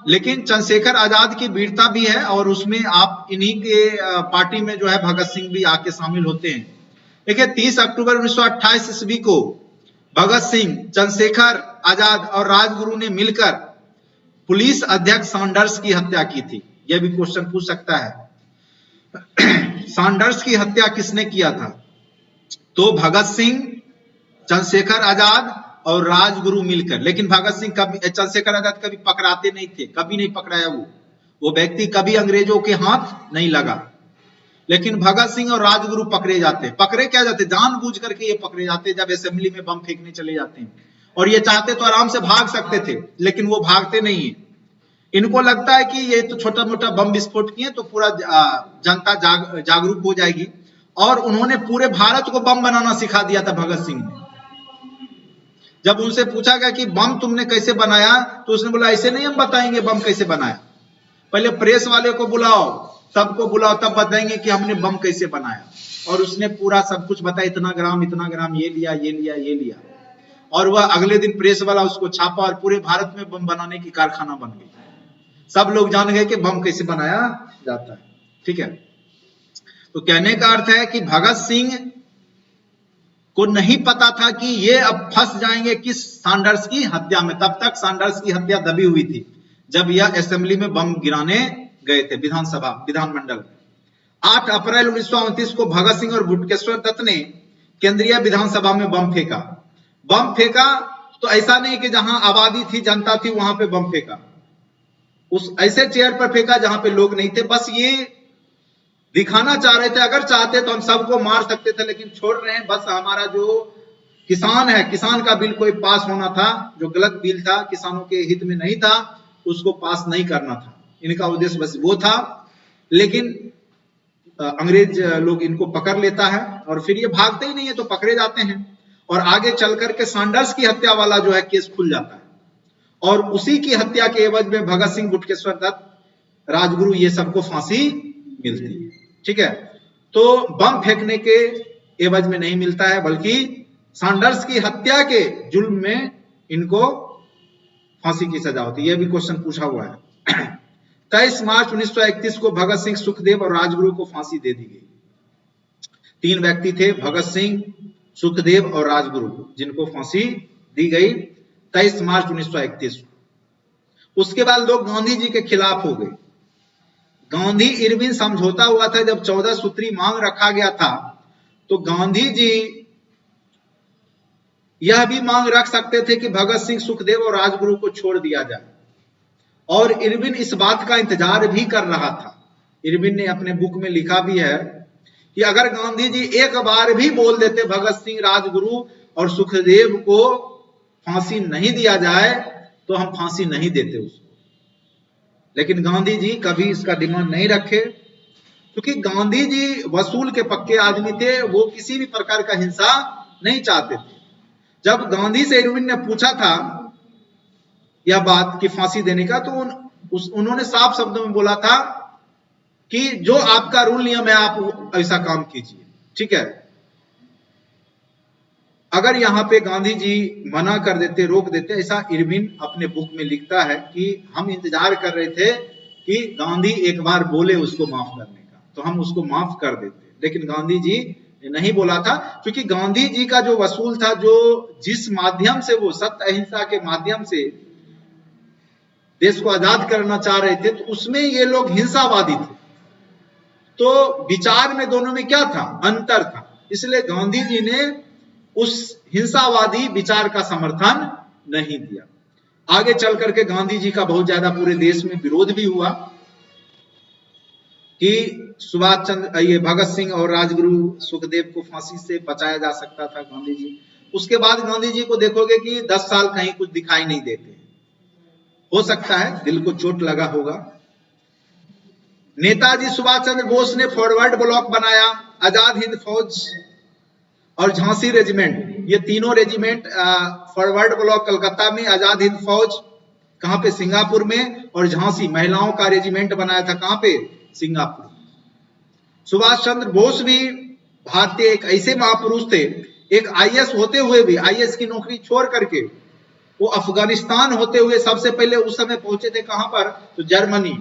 लेकिन चंद्रशेखर आजाद की वीरता भी है और उसमें आप इन्हीं के पार्टी में जो है भगत सिंह भी आके शामिल होते हैं। देखिए 30 अक्टूबर 1928 ईस्वी को भगत सिंह, चंद्रशेखर आजाद और राजगुरु ने मिलकर पुलिस अध्यक्ष सैंडर्स की हत्या की थी। यह भी क्वेश्चन पूछ सकता है। सैंडर्स की हत्या किसने किया था? तो भगत सिंह, चंद्रशेखर आजाद और राजगुरु मिलकर। लेकिन भगत सिंह कभी, चंद्रशेखर आजाद कभी पकड़ाते नहीं थे, कभी नहीं पकड़ाया। वो व्यक्ति कभी अंग्रेजों के हाथ नहीं लगा। लेकिन भगत सिंह और राजगुरु पकड़े जाते। पकड़े क्या जाते? जानबूझ करके ये पकड़े जाते जब असेंबली में बम फेंकने चले जाते हैं। और ये चाहते तो आराम से भाग सकते थे, लेकिन वो भागते नहीं है। इनको लगता है कि ये तो छोटा मोटा बम विस्फोट किए तो पूरा जनता जागरूक हो जाएगी। और उन्होंने पूरे भारत को बम बनाना सिखा दिया था भगत सिंह ने। जब उनसे पूछा गया कि बम तुमने कैसे बनाया, तो उसने बोला ऐसे नहीं हम बताएंगे बम कैसे बनाया, पहले प्रेस वाले को बुलाओ, सबको बुलाओ, तब बताएंगे कि हमने बम कैसे बनाया। और उसने पूरा सब कुछ बताया, इतना ग्राम ये लिया, ये लिया, ये लिया। और वह अगले दिन प्रेस वाला उसको छापा और पूरे भारत में बम बनाने की कारखाना बन गई। सब लोग जान गए कि बम कैसे बनाया जाता है। ठीक है, तो कहने का अर्थ है कि भगत सिंह को नहीं पता था कि ये अब फंस जाएंगे किस सैंडर्स की हत्या में। तब तक सैंडर्स की हत्या दबी हुई थी जब यह असेंबली में बम गिराने गए थे, विधानमंडल। 8 अप्रैल 1929 को भगत सिंह और बटुकेश्वर दत्त ने केंद्रीय विधानसभा में बम फेंका। बम फेंका तो ऐसा नहीं कि जहां आबादी थी, जनता थी, वहां पे बम फेंका। उस ऐसे चेयर पर फेंका जहां पे लोग नहीं थे। बस ये दिखाना चाह रहे थे, अगर चाहते तो हम सबको मार सकते थे, लेकिन छोड़ रहे हैं। बस हमारा जो किसान है, किसान का बिल कोई पास होना था, जो गलत बिल था, किसानों के हित में नहीं था, उसको पास नहीं करना था। इनका उद्देश्य बस वो था। लेकिन अंग्रेज लोग इनको पकड़ लेता है और फिर ये भागते ही नहीं है, तो पकड़े जाते हैं। और आगे चल करके सैंडर्स की हत्या वाला जो है केस खुल जाता है। और उसी की हत्या के एवज में भगत सिंह, बटुकेश्वर दत्त, राजगुरु, ये सबको फांसी मिलती है। ठीक है, तो बम फेंकने के एवज में नहीं मिलता है, बल्कि सैंडर्स की हत्या के जुल्म में इनको फांसी की सजा होती है। यह भी क्वेश्चन पूछा हुआ है। 23 मार्च 1931 को भगत सिंह, सुखदेव और राजगुरु को फांसी दे दी गई। 3 व्यक्ति थे, भगत सिंह, सुखदेव और राजगुरु, जिनको फांसी दी गई 23 मार्च 1931। उसके बाद लोग गांधी जी के खिलाफ हो गए। गांधी इरविन समझौता हुआ था। जब 14 सूत्री मांग रखा गया था, तो गांधी जी यह भी मांग रख सकते थे कि भगत सिंह, सुखदेव और राजगुरु को छोड़ दिया जाए। और इरविन इस बात का इंतजार भी कर रहा था। इरविन ने अपने बुक में लिखा भी है कि अगर गांधी जी एक बार भी बोल देते भगत सिंह, राजगुरु और सुखदेव को फांसी नहीं दिया जाए, तो हम फांसी नहीं देते उसको। लेकिन गांधी जी कभी इसका डिमांड नहीं रखे, क्योंकि गांधी जी वसूल के पक्के आदमी थे। वो किसी भी प्रकार का हिंसा नहीं चाहते थे। जब गांधी से इरविन ने पूछा था यह बात कि फांसी देने का, तो उन्होंने साफ शब्दों में बोला था कि जो आपका रूल नियम है आप ऐसा काम कीजिए, ठीक है। अगर यहाँ पे गांधी जी मना कर देते, रोक देते, ऐसा इरविन अपने बुक में लिखता है कि हम इंतजार कर रहे थे कि गांधी एक बार बोले उसको माफ करने का, तो हम उसको माफ कर देते, लेकिन गांधी जी ने नहीं बोला था, क्योंकि गांधी जी का जो वसूल था, जो जिस माध्यम से वो सत्य अहिंसा के माध्यम से देश को आजाद करना चाह रहे थे, तो उसमें ये लोग हिंसावादी थे, तो विचार में दोनों में क्या था, अंतर था। इसलिए गांधी जी ने उस हिंसावादी विचार का समर्थन नहीं दिया। आगे चल करके गांधी जी का बहुत ज्यादा पूरे देश में विरोध भी हुआ कि सुभाष चंद्र, ये भगत सिंह और राजगुरु सुखदेव को फांसी से बचाया जा सकता था गांधी जी। उसके बाद गांधी जी को देखोगे कि 10 साल कहीं कुछ दिखाई नहीं देते, हो सकता है दिल को चोट लगा होगा। नेताजी सुभाष चंद्र बोस ने फॉरवर्ड ब्लॉक बनाया, आजाद हिंद फौज और झांसी रेजिमेंट, ये तीनों रेजिमेंट, फॉरवर्ड ब्लॉक कलकत्ता में, आजाद हिंद फौज कहां पे, सिंगापुर में, और झांसी महिलाओं का रेजिमेंट बनाया था कहां पे, सिंगापुर। सुभाष चंद्र बोस भी भारतीय एक ऐसे महापुरुष थे, एक आईएएस होते हुए भी, आईएएस की नौकरी छोड़ करके वो अफगानिस्तान होते हुए सबसे पहले उस समय पहुंचे थे कहां पर, तो जर्मनी,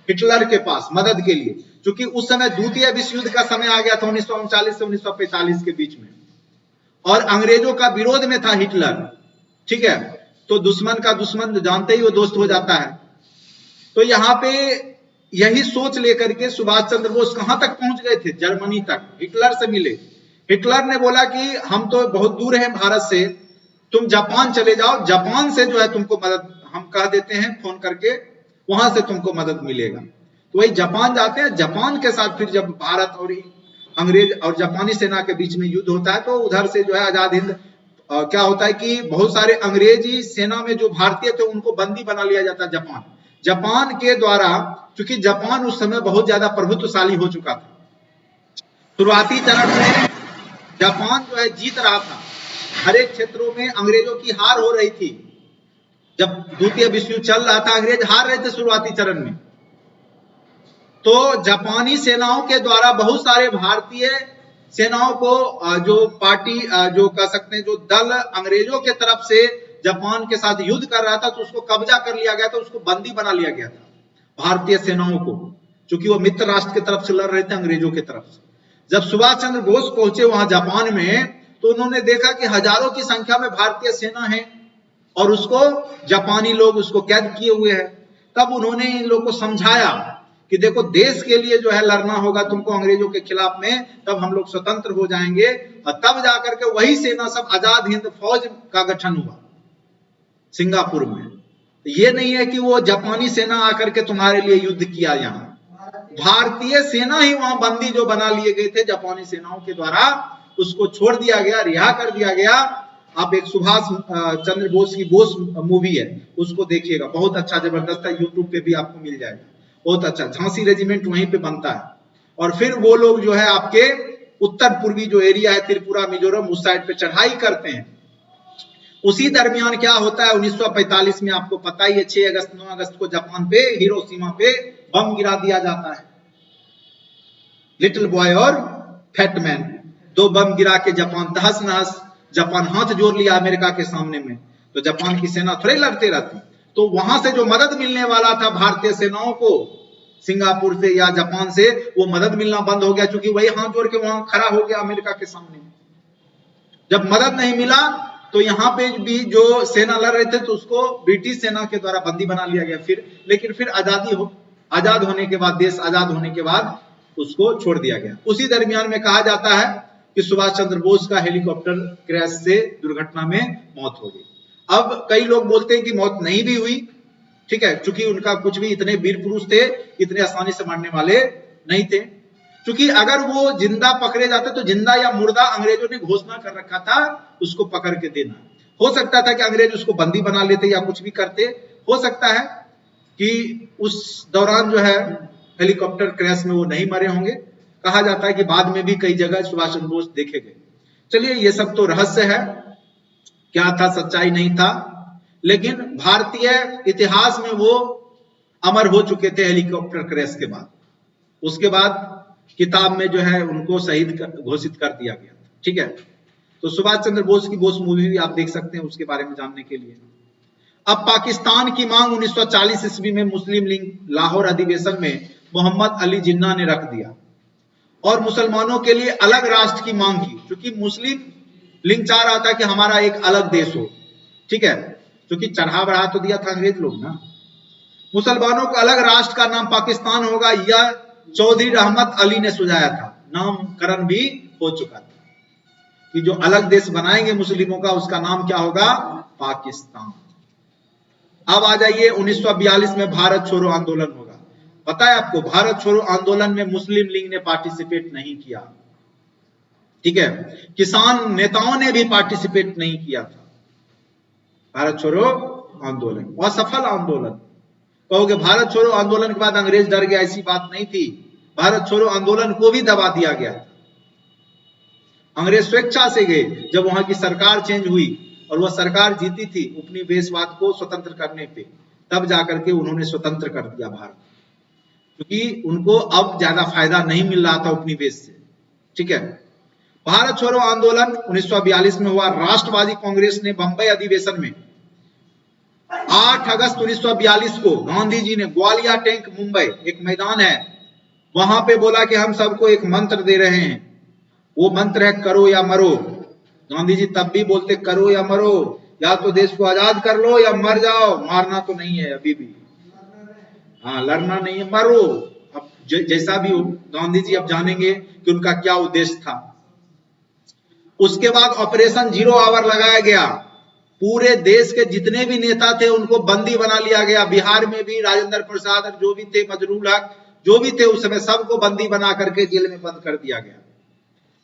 हिटलर के पास मदद के लिए, क्योंकि उस समय द्वितीय विश्व युद्ध का समय आ गया था 1939 से 1945 के बीच में, और अंग्रेजों का विरोध में था हिटलर, ठीक है। तो दुश्मन का दुश्मन जानते ही वो दोस्त हो जाता है। तो यहाँ पे यही सोच लेकर के सुभाष चंद्र बोस कहां तक पहुंच गए थे, जर्मनी तक, हिटलर से मिले। हिटलर ने बोला कि हम तो बहुत दूर हैं भारत से, तुम जापान चले जाओ, जापान से जो है तुमको मदद हम कह देते हैं फोन करके, वहां से तुमको मदद मिलेगा। तो वही जापान जाते हैं, जापान के साथ फिर जब भारत और अंग्रेज और जापानी सेना के बीच में युद्ध होता है, तो उधर से जो है आजाद हिंद क्या होता है कि बहुत सारे अंग्रेजी सेना में जो भारतीय थे उनको बंदी बना लिया जाता है जापान, जापान के द्वारा, क्योंकि जापान उस समय बहुत ज्यादा प्रभुत्वशाली हो चुका था। शुरुआती चरण में जापान जो है जीत रहा था, हर एक क्षेत्रों में अंग्रेजों की हार हो रही थी। जब द्वितीय विश्व युद्ध चल रहा था, अंग्रेज हार रहे थे शुरुआती चरण में, तो जापानी सेनाओं के द्वारा बहुत सारे भारतीय सेनाओं को जो पार्टी, जो कह सकते हैं जो दल अंग्रेजों के तरफ से जापान के साथ युद्ध कर रहा था, तो उसको कब्जा कर लिया गया था, उसको बंदी बना लिया गया था भारतीय सेनाओं को, क्योंकि वो मित्र राष्ट्र की तरफ से लड़ रहे थे अंग्रेजों की तरफ से। जब सुभाष चंद्र बोस पहुंचे वहां जापान में, तो उन्होंने देखा कि हजारों की संख्या में भारतीय सेना है और उसको जापानी लोग उसको कैद किए हुए हैं। तब उन्होंने इन लोगों को समझाया कि देखो देश के लिए जो है लड़ना होगा तुमको अंग्रेजों के खिलाफ में, तब हम लोग स्वतंत्र हो जाएंगे। और तब जाकर के वही सेना सब आजाद हिंद फौज का गठन हुआ सिंगापुर में। ये नहीं है कि वो जापानी सेना आकर के तुम्हारे लिए युद्ध किया, यहाँ भारतीय सेना ही वहां बंदी जो बना लिए गए थे जापानी सेनाओं के द्वारा, उसको छोड़ दिया गया, रिहा कर दिया गया। आप एक सुभाष चंद्र बोस की बोस मूवी है, उसको देखिएगा, बहुत अच्छा जबरदस्त है, यूट्यूब पे भी आपको मिल जाएगा, बहुत अच्छा। झांसी रेजिमेंट वहीं पे बनता है, और फिर वो लोग जो है आपके उत्तर पूर्वी जो एरिया है, त्रिपुरा, मिजोरम, उस साइड पे चढ़ाई करते हैं। उसी दरमियान क्या होता है, 1945 में आपको पता ही है, 6 अगस्त 9 अगस्त को जापान पे, हिरोशिमा पे बम गिरा दिया जाता है। लिटिल बॉय और फैट मैन, 2 बम गिरा के जापान तहस नहस। जापान हाथ जोड़ लिया अमेरिका के सामने में, तो जापान की सेना थोड़ी लड़ते रहती। तो वहां से जो मदद मिलने वाला था भारतीय सेनाओं को सिंगापुर से या जापान से, वो मदद मिलना बंद हो गया, क्योंकि वही हाथ जोड़ के वहां खड़ा हो गया अमेरिका के सामने। जब मदद नहीं मिला तो यहाँ पे भी जो सेना लड़ रहे थे, तो उसको ब्रिटिश सेना के द्वारा बंदी बना लिया गया। लेकिन फिर आजाद होने के बाद, देश आजाद होने के बाद उसको छोड़ दिया गया। उसी दरमियान में कहा जाता है कि सुभाष चंद्र बोस का हेलीकॉप्टर क्रैश से दुर्घटना में मौत हो गई। अब कई लोग बोलते हैं कि मौत नहीं भी हुई, ठीक है, क्योंकि उनका कुछ भी, इतने वीर पुरुष थे, इतने आसानी से मरने वाले नहीं थे। क्योंकि अगर वो जिंदा पकड़े जाते तो जिंदा या मुर्दा अंग्रेजों ने घोषणा कर रखा था उसको पकड़ के देना। हो सकता था कि अंग्रेज उसको बंदी बना लेते या कुछ भी करते। हो सकता है कि उस दौरान जो है हेलीकॉप्टर क्रैश में वो नहीं मरे होंगे। कहा जाता है कि बाद में भी कई जगह सुभाष चंद्र बोस देखे गए। चलिए, ये सब तो रहस्य है, क्या था सच्चाई नहीं था, लेकिन भारतीय इतिहास में वो अमर हो चुके थे हेलीकॉप्टर क्रैश के बाद। उसके बाद किताब में जो है उनको शहीद घोषित कर दिया गया। ठीक है, तो सुभाष चंद्र बोस की बोस मूवी भी आप देख सकते हैं उसके बारे में जानने के लिए। अब पाकिस्तान की मांग 1940 ईस्वी में मुस्लिम लीग लाहौर अधिवेशन में मोहम्मद अली जिन्ना ने रख दिया और मुसलमानों के लिए अलग राष्ट्र की मांग की, क्योंकि मुस्लिम लीग चाह रहा था कि हमारा एक अलग देश हो। ठीक है, क्योंकि चढ़ा बढ़ा तो दिया था अंग्रेज लोग ना। मुसलमानों का अलग राष्ट्र का नाम पाकिस्तान होगा, यह चौधरी रहमत अली ने सुझाया था। नामकरण भी हो चुका था कि जो अलग देश बनाएंगे मुस्लिमों का, उसका नाम क्या होगा? पाकिस्तान। अब आ जाइए 1942 में भारत छोड़ो आंदोलन होगा। पता है आपको, भारत छोड़ो आंदोलन में मुस्लिम लीग ने पार्टिसिपेट नहीं किया। ठीक है, किसान नेताओं ने भी पार्टिसिपेट नहीं किया था। भारत छोड़ो आंदोलन असफल आंदोलन। कहोगे भारत छोड़ो आंदोलन के बाद अंग्रेज डर गया, ऐसी बात नहीं थी। भारत छोड़ो आंदोलन को भी दबा दिया गया। अंग्रेज स्वेच्छा से गए। जब वहां की सरकार चेंज हुई और वह सरकार जीती थी उपनिवेशवाद को स्वतंत्र करने पे, तब जाकर के उन्होंने स्वतंत्र कर दिया भारत, क्योंकि उनको अब ज्यादा फायदा नहीं मिल रहा था उपनिवेश से। ठीक है, भारत छोड़ो आंदोलन 1942 में हुआ। राष्ट्रवादी कांग्रेस ने बंबई अधिवेशन में 8 अगस्त 1942 को गांधी जी ने ग्वालिया टैंक मुंबई एक मैदान है, वहां पे बोला कि हम सबको एक मंत्र दे रहे हैं। वो मंत्र है करो या मरो। गांधी जी तब भी बोलते करो या मरो, या तो देश को आजाद कर लो या मर जाओ। मारना तो नहीं है अभी भी, हाँ लड़ना नहीं है, मरो। अब जैसा भी हो, गांधी जी अब जानेंगे कि उनका क्या उद्देश्य था। उसके बाद ऑपरेशन जीरो आवर लगाया गया। पूरे देश के जितने भी नेता थे उनको बंदी बना लिया गया। बिहार में भी राजेंद्र प्रसाद और जो भी थे, मजरूल हक जो भी थे उस समय, सबको बंदी बना करके जेल में बंद कर दिया गया।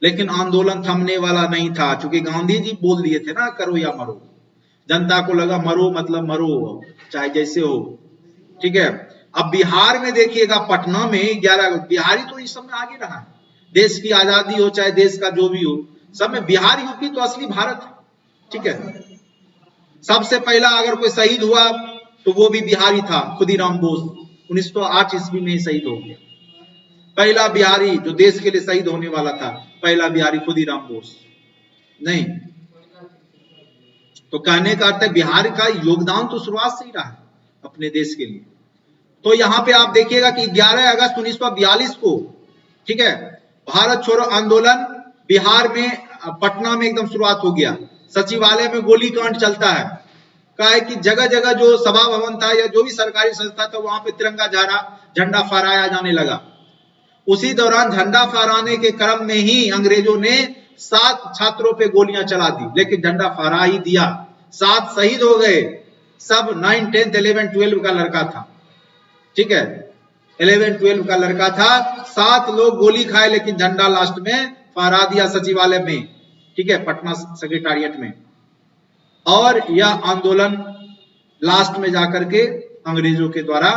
लेकिन आंदोलन थमने वाला नहीं था, क्योंकि गांधी जी बोल दिए थे ना करो या मरो। जनता को लगा मरो मतलब मरो, चाहे जैसे हो। ठीक है, अब बिहार में देखिएगा, पटना में 11 बिहारी तो इस सब में आगे रहा है। देश की आजादी हो चाहे देश का जो भी हो, सब में बिहार यूपी तो असली भारत है। ठीक है, सबसे पहला अगर कोई शहीद हुआ तो वो भी बिहारी था, खुदीराम बोस। 1908 ईस्वी में शहीद हो गया। पहला बिहारी जो देश के लिए शहीद होने वाला था, पहला बिहारी खुदीराम बोस नहीं। तो कहने का अर्थ है बिहार का योगदान तो शुरुआत से ही रहा है अपने देश के लिए। तो यहां पे आप देखिएगा कि 11 अगस्त 1942 को, ठीक है, भारत छोड़ो आंदोलन बिहार में पटना में एकदम शुरुआत हो गया। सचिवालय में गोलीकांड चलता है। कहा है कि जगह जगह जो सभा भवन था या जो भी सरकारी संस्था था, वहां पे तिरंगा झंडा फहराया जाने लगा। उसी दौरान झंडा फहराने के क्रम में ही अंग्रेजों ने 7 छात्रों पे गोलियां चला दी, लेकिन झंडा फहरा ही दिया। 7 शहीद हो गए। सब 9, 10, 11, 12 का लड़का था। ठीक है, 11, 12 का लड़का था। 7 लोग गोली खाए, लेकिन झंडा लास्ट में फहरा दिया सचिवालय में। ठीक है, पटना सेक्रेटारिएट में। और यह आंदोलन लास्ट में जाकर के अंग्रेजों के द्वारा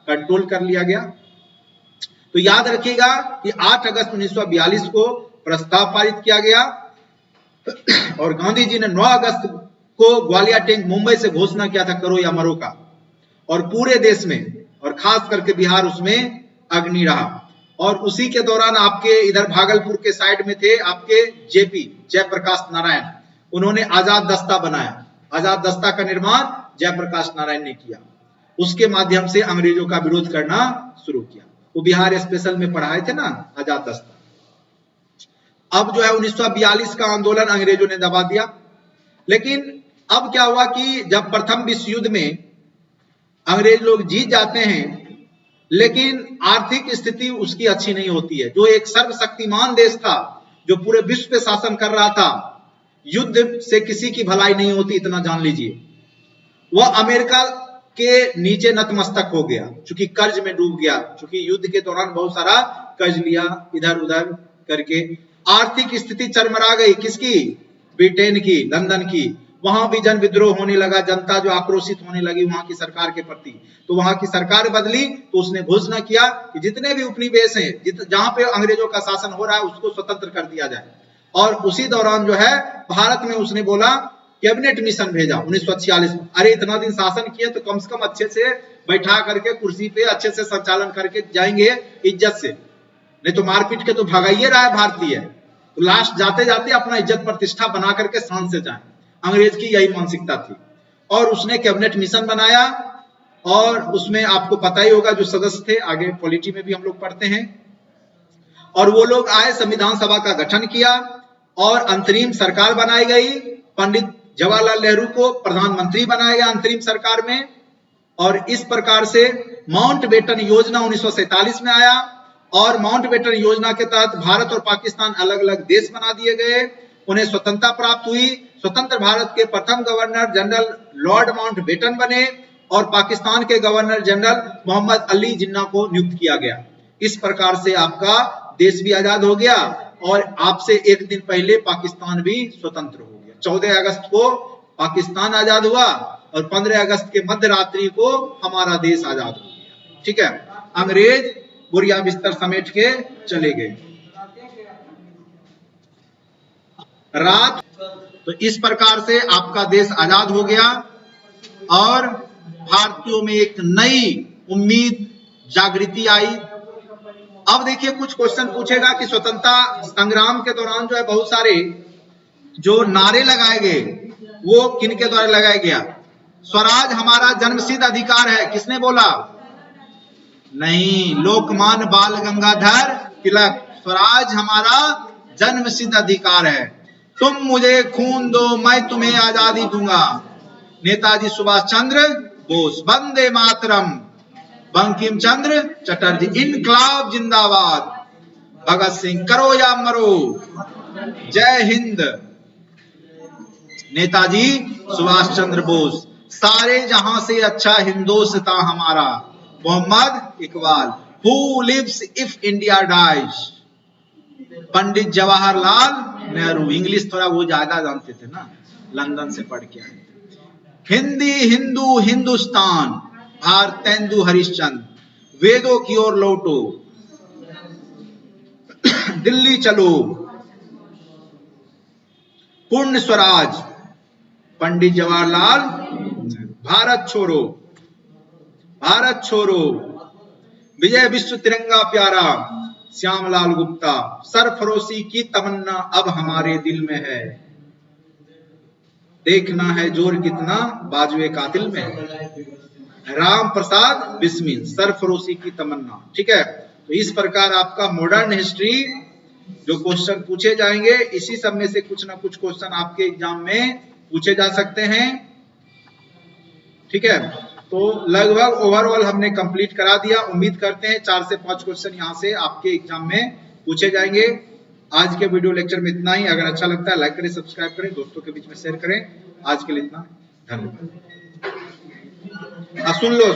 कंट्रोल कर लिया गया। तो याद रखिएगा कि 8 अगस्त 1942 को प्रस्ताव पारित किया गया और गांधी जी ने 9 अगस्त को ग्वालिया टैंक मुंबई से घोषणा किया था करो या मरो का। और पूरे देश में और खास करके बिहार उसमें अग्नि रहा। और उसी के दौरान आपके इधर भागलपुर के साइड में थे आपके जेपी जयप्रकाश नारायण, उन्होंने आजाद दस्ता बनाया। आजाद दस्ता का निर्माण जयप्रकाश नारायण ने किया। उसके माध्यम से अंग्रेजों का विरोध करना शुरू किया। वो बिहार स्पेशल में पढ़ाए थे ना आजाद दस्ता। अब जो है 1942 का आंदोलन अंग्रेजों ने दबा दिया। लेकिन अब क्या हुआ कि जब प्रथम विश्व युद्ध में अंग्रेज लोग जीत जाते हैं, लेकिन आर्थिक स्थिति उसकी अच्छी नहीं होती है। जो एक सर्वशक्तिमान देश था, जो पूरे विश्व पे शासन कर रहा था, युद्ध से किसी की भलाई नहीं होती, इतना जान लीजिए। वह अमेरिका के नीचे नतमस्तक हो गया, क्योंकि कर्ज में डूब गया। क्योंकि युद्ध के दौरान बहुत सारा कर्ज लिया इधर उधर करके। आर्थिक स्थिति चरमरा गई। किसकी? ब्रिटेन की, लंदन की। वहां भी जन विद्रोह होने लगा। जनता जो आक्रोशित होने लगी वहां की सरकार के प्रति। तो वहां की सरकार बदली, तो उसने घोषणा किया कि जितने भी उपनिवेश हैं, जहां पे अंग्रेजों का शासन हो रहा है, उसको स्वतंत्र कर दिया जाए। और उसी दौरान जो है भारत में उसने बोला कैबिनेट मिशन भेजा 1946 में। अरे इतना दिन शासन किए तो कम से कम अच्छे से बैठा करके कुर्सी पे अच्छे से संचालन करके जाएंगे इज्जत से, नहीं तो मारपीट के तो भगाइए रहा है भारतीय, तो लास्ट जाते जाते अपना इज्जत प्रतिष्ठा बना करके शान से जाए। अंग्रेज की यही मानसिकता थी। और उसने कैबिनेट मिशन बनाया और उसमें आपको पता ही होगा जो सदस्य थे, आगे पॉलिटी में भी हम लोग पढ़ते हैं, और वो लोग आए, संविधान सभा का गठन किया और अंतरिम सरकार बनाई गई। पंडित जवाहरलाल नेहरू को प्रधानमंत्री बनाया गया अंतरिम सरकार में। और इस प्रकार से माउंटबेटन योजना 1947 में आया और माउंटबेटन योजना के तहत भारत और पाकिस्तान अलग अलग देश बना दिए गए। उन्हें स्वतंत्रता प्राप्त हुई। स्वतंत्र भारत के प्रथम गवर्नर जनरल लॉर्ड माउंटबेटन बने और पाकिस्तान के गवर्नर जनरल मोहम्मद अली जिन्ना को नियुक्त किया गया। इस प्रकार से आपका देश भी आजाद हो गया और आपसे एक दिन पहले पाकिस्तान भी स्वतंत्र हो गया। 14 अगस्त को पाकिस्तान आजाद हुआ और 15 अगस्त के मध्य रात्रि को हमारा देश आजाद हो गया। ठीक है, अंग्रेज बोरिया बिस्तर समेट के चले गए रात। तो इस प्रकार से आपका देश आजाद हो गया और भारतीयों में एक नई उम्मीद जागृति आई। अब देखिए कुछ क्वेश्चन पूछेगा कि स्वतंत्रता संग्राम के दौरान जो है बहुत सारे जो नारे लगाए गए वो किन के द्वारा लगाया गया? स्वराज हमारा जन्मसिद्ध अधिकार है, किसने बोला? नहीं, लोकमान्य बाल गंगाधर तिलक। स्वराज हमारा जन्मसिद्ध अधिकार है, तुम मुझे खून दो मैं तुम्हें आजादी दूंगा। नेताजी सुभाष चंद्र बोस। वंदे मातरम बंकिम चंद्र चटर्जी। इनकलाब जिंदाबाद। भगत सिंह करो या मरो। जय हिंद। नेताजी सुभाष चंद्र बोस। सारे जहां से अच्छा हिंदुस्तान हमारा। Mohammad Iqbal. Who lives if India dies. Pandit Jawaharlal Nehru. English थोड़ा वो ज्यादा जानते थे ना, लंदन से पढ़ के आए। हिंदी हिंदू हिंदुस्तान। भारतेंदु हरिश्चंद्र। वेदों की ओर लौटो। दिल्ली चलो। पूर्ण स्वराज। पंडित जवाहरलाल। भारत छोड़ो। भारत छोड़ो। विजय विश्व तिरंगा प्यारा। श्यामलाल गुप्ता। सरफरोशी की तमन्ना अब हमारे दिल में है, देखना है जोर कितना बाजुए कातिल में है। राम प्रसाद बिस्मिल। सरफरोशी की तमन्ना। ठीक है, तो इस प्रकार आपका मॉडर्न हिस्ट्री जो क्वेश्चन पूछे जाएंगे, इसी सब में से कुछ ना कुछ क्वेश्चन आपके एग्जाम में पूछे जा सकते हैं। ठीक है, तो लगभग ओवरऑल हमने कंप्लीट करा दिया। उम्मीद करते हैं 4 से 5 क्वेश्चन यहाँ से आपके एग्जाम में पूछे जाएंगे। आज के वीडियो लेक्चर में इतना ही। अगर अच्छा लगता है लाइक करें, सब्सक्राइब करें, दोस्तों के बीच में शेयर करें। आज के लिए इतना, धन्यवाद। सुन लो